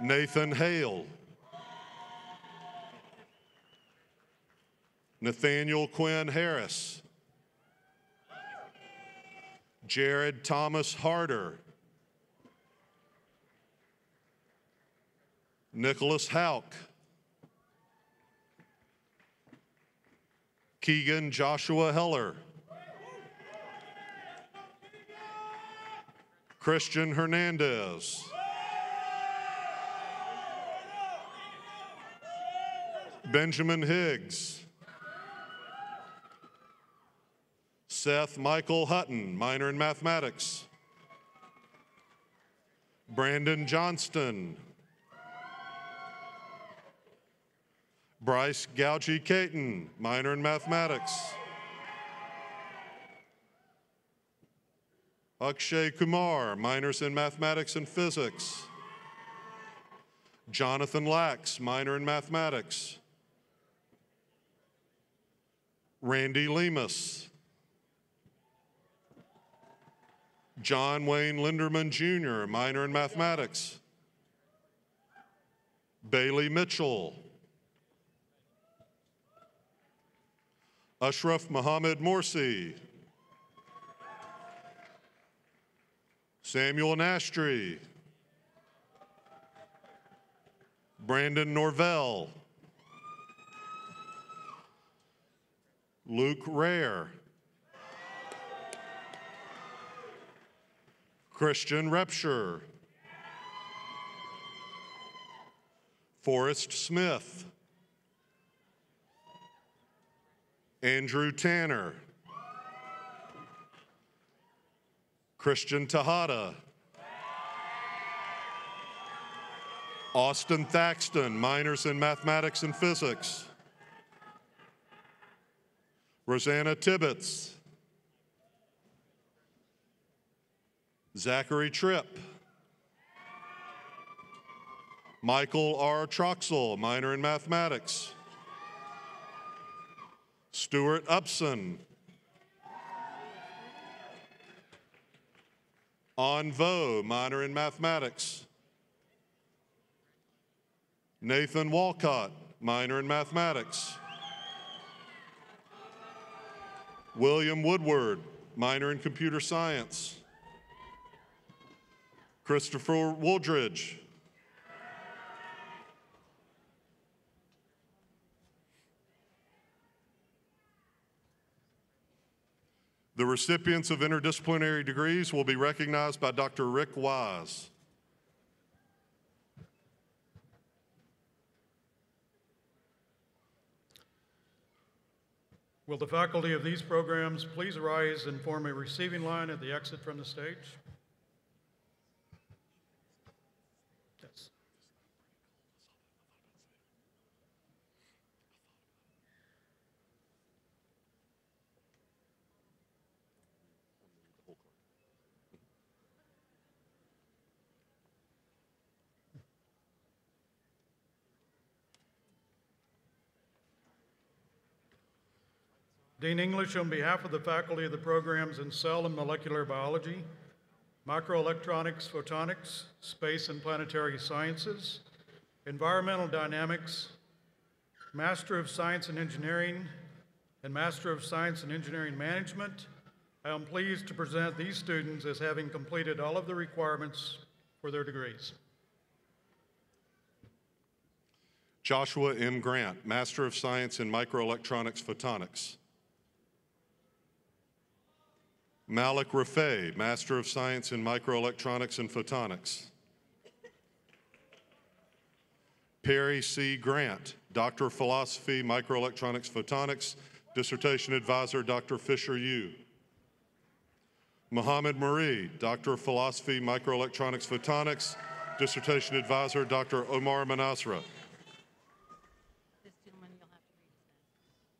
Nathan Hale. Nathaniel Quinn Harris. Jared Thomas Harder. Nicholas Hauk. Keegan Joshua Heller. Christian Hernandez. Benjamin Higgs. Seth Michael Hutton, minor in mathematics. Brandon Johnston. Bryce Gauji Caton, minor in mathematics. Akshay Kumar, minors in mathematics and physics. Jonathan Lax, minor in mathematics. Randy Lemus. John Wayne Linderman Jr., minor in mathematics. Bailey Mitchell. Ashraf Muhammad Morsi. Samuel Nastry. Brandon Norvell. Luke Rare. Christian Repsher. Forrest Smith. Andrew Tanner. Christian Tejada. Austin Thaxton, minors in mathematics and physics. Rosanna Tibbetts. Zachary Tripp. Michael R. Troxel, minor in mathematics. Stuart Upson. On Vo, minor in mathematics. Nathan Walcott, minor in mathematics. William Woodward, minor in computer science. Christopher Wooldridge. The recipients of interdisciplinary degrees will be recognized by Dr. Rick Wise. Will the faculty of these programs please rise and form a receiving line at the exit from the stage? Yes. Dean English, on behalf of the faculty of the programs in Cell and Molecular Biology, Microelectronics, Photonics, Space and Planetary Sciences, Environmental Dynamics, Master of Science in Engineering, and Master of Science in Engineering Management, I am pleased to present these students as having completed all of the requirements for their degrees. Joshua M. Grant, Master of Science in Microelectronics Photonics. Malik Rafay, Master of Science in Microelectronics and Photonics. Perry C. Grant, Doctor of Philosophy, Microelectronics Photonics, Dissertation Advisor, Dr. Fisher Yu. Mohammed Marie, Doctor of Philosophy, Microelectronics Photonics, Dissertation Advisor, Dr. Omar Manasra.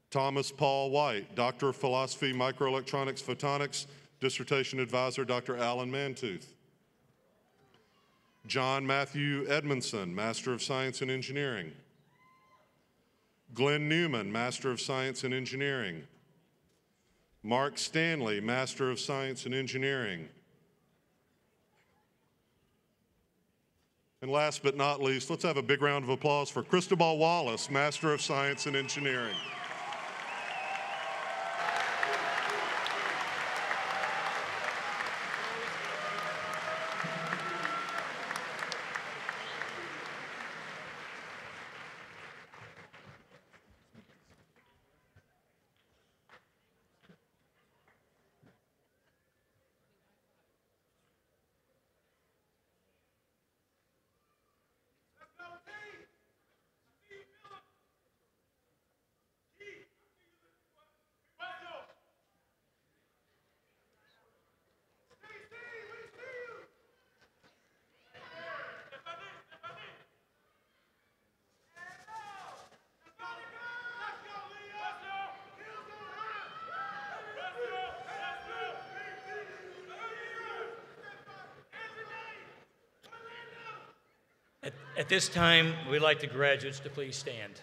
Thomas Paul White, Doctor of Philosophy, Microelectronics Photonics, Dissertation Advisor, Dr. Alan Mantooth. John Matthew Edmondson, Master of Science in Engineering. Glenn Newman, Master of Science in Engineering. Mark Stanley, Master of Science in Engineering. And last but not least, let's have a big round of applause for Cristobal Wallace, Master of Science in Engineering. At this time, we'd like the graduates to please stand.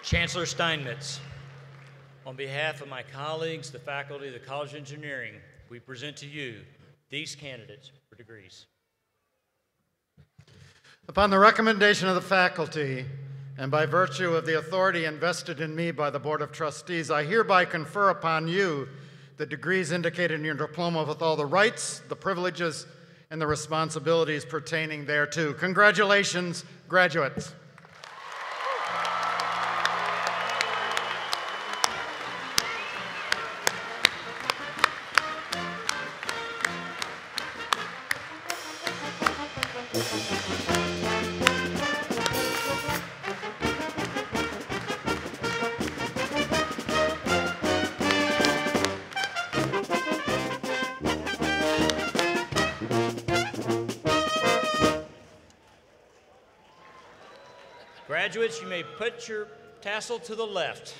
Chancellor Steinmetz, on behalf of my colleagues, the faculty of the College of Engineering, we present to you these candidates for degrees. Upon the recommendation of the faculty, and by virtue of the authority invested in me by the Board of Trustees, I hereby confer upon you the degrees indicated in your diploma with all the rights, the privileges, and the responsibilities pertaining thereto. Congratulations, graduates. Graduates, you may put your tassel to the left.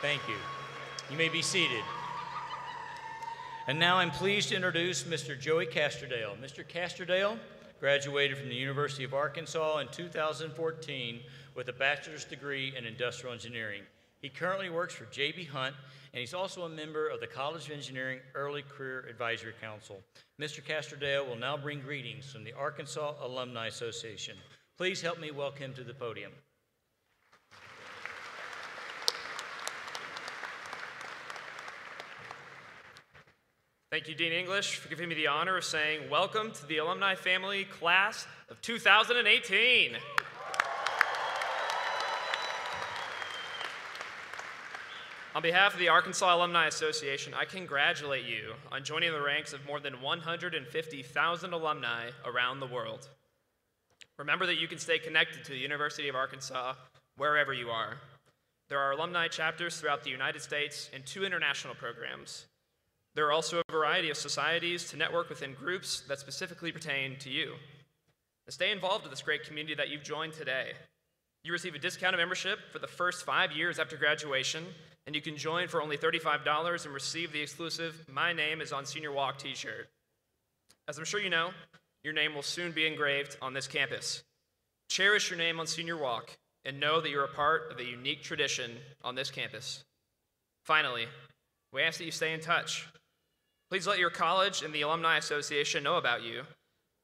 Thank you. You may be seated. And now I'm pleased to introduce Mr. Joey Castrodale. Mr. Castrodale graduated from the University of Arkansas in 2014 with a bachelor's degree in industrial engineering. He currently works for J.B. Hunt, and he's also a member of the College of Engineering Early Career Advisory Council. Mr. Castrodale will now bring greetings from the Arkansas Alumni Association. Please help me welcome him to the podium. Thank you, Dean English, for giving me the honor of saying welcome to the alumni family class of 2018. On behalf of the Arkansas Alumni Association, I congratulate you on joining the ranks of more than 150,000 alumni around the world. Remember that you can stay connected to the University of Arkansas wherever you are. There are alumni chapters throughout the United States and 2 international programs. There are also a variety of societies to network within groups that specifically pertain to you. To stay involved with this great community that you've joined today. You receive a discounted membership for the first 5 years after graduation, and you can join for only $35 and receive the exclusive My Name is on Senior Walk t-shirt. As I'm sure you know, your name will soon be engraved on this campus. Cherish your name on Senior Walk and know that you're a part of a unique tradition on this campus. Finally, we ask that you stay in touch. Please let your college and the Alumni Association know about you,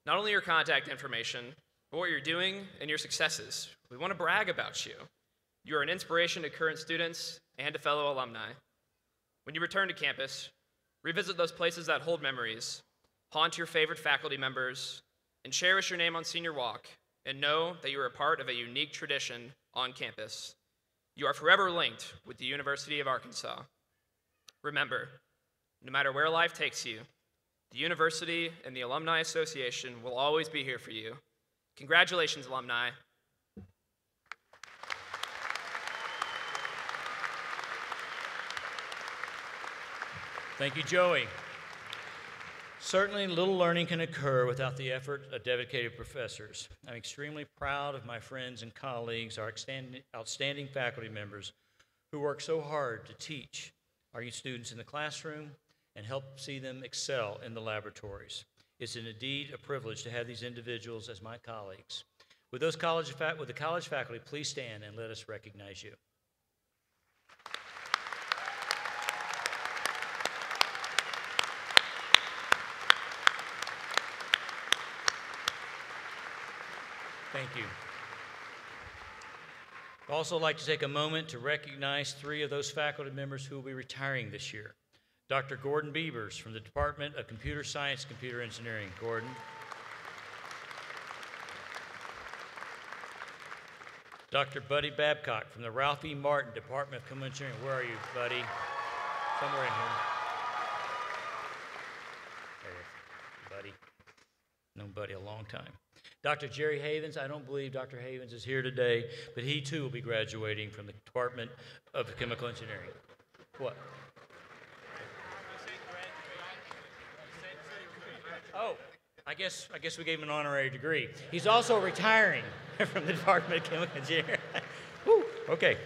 not only your contact information, but what you're doing and your successes. We want to brag about you. You are an inspiration to current students and to fellow alumni. When you return to campus, revisit those places that hold memories, haunt your favorite faculty members, and cherish your name on Senior Walk, and know that you are a part of a unique tradition on campus. You are forever linked with the University of Arkansas. Remember, no matter where life takes you, the university and the Alumni Association will always be here for you. Congratulations, alumni. Thank you, Joey. Certainly, little learning can occur without the effort of dedicated professors. I'm extremely proud of my friends and colleagues, our outstanding faculty members who work so hard to teach our students in the classroom and help see them excel in the laboratories. It's indeed a privilege to have these individuals as my colleagues. With the college faculty, please stand and let us recognize you. Thank you. I'd also like to take a moment to recognize 3 of those faculty members who will be retiring this year. Dr. Gordon Beavers from the Department of Computer Science, Computer Engineering. Gordon. Dr. Buddy Babcock from the Ralph E. Martin Department of Chemical Engineering. Where are you, Buddy? Somewhere in here. There he is. Buddy. Known Buddy a long time. Dr. Jerry Havens, I don't believe Dr. Havens is here today, but he too will be graduating from the Department of Chemical Engineering. What? Oh, I guess we gave him an honorary degree. He's also retiring from the Department of Chemical Engineering. Woo, okay.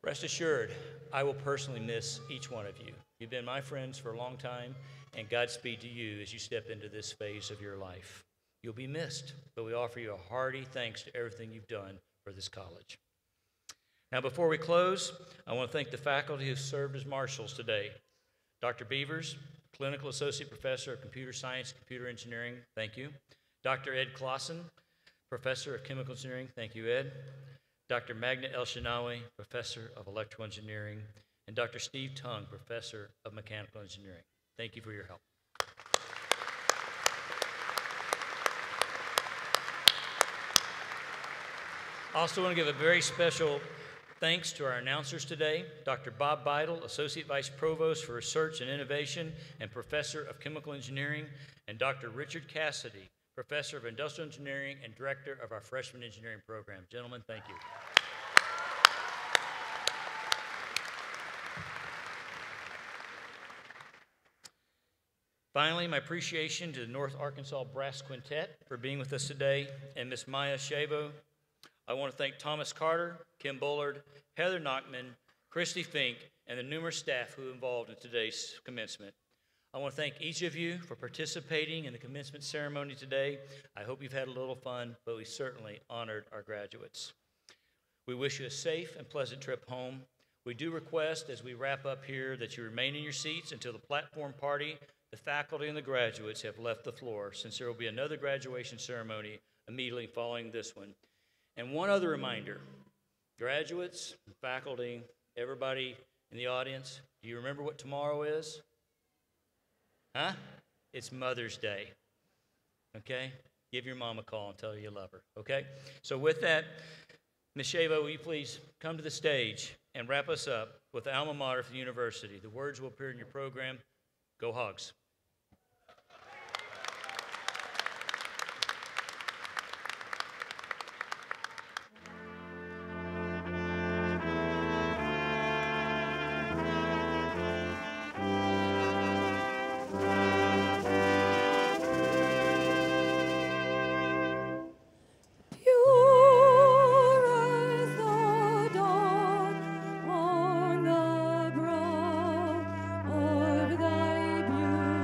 Rest assured, I will personally miss each one of you. You've been my friends for a long time, and Godspeed to you as you step into this phase of your life. You'll be missed, but we offer you a hearty thanks to everything you've done for this college. Now, before we close, I want to thank the faculty who served as marshals today. Dr. Beavers, Clinical Associate Professor of Computer Science, Computer Engineering, thank you. Dr. Ed Clausen, Professor of Chemical Engineering, thank you, Ed. Dr. Magna El-Shinawi, Professor of Electrical Engineering, and Dr. Steve Tung, Professor of Mechanical Engineering. Thank you for your help. I also want to give a very special thanks to our announcers today, Dr. Bob Beidel, Associate Vice Provost for Research and Innovation and Professor of Chemical Engineering, and Dr. Richard Cassidy, Professor of Industrial Engineering and Director of our Freshman Engineering Program. Gentlemen, thank you. Finally, my appreciation to the North Arkansas Brass Quintet for being with us today, and Miss Maya Shavo. I want to thank Thomas Carter, Kim Bullard, Heather Knockman, Christy Fink, and the numerous staff who were involved in today's commencement. I want to thank each of you for participating in the commencement ceremony today. I hope you've had a little fun, but we certainly honored our graduates. We wish you a safe and pleasant trip home. We do request, as we wrap up here, that you remain in your seats until the platform party, the faculty, and the graduates have left the floor, since there will be another graduation ceremony immediately following this one. And one other reminder, graduates, faculty, everybody in the audience, do you remember what tomorrow is? Huh? It's Mother's Day, okay? Give your mom a call and tell her you love her, okay? So with that, Ms. Shavo, will you please come to the stage and wrap us up with the alma mater for the university. The words will appear in your program. Go Hogs. On the brow of thy beauty.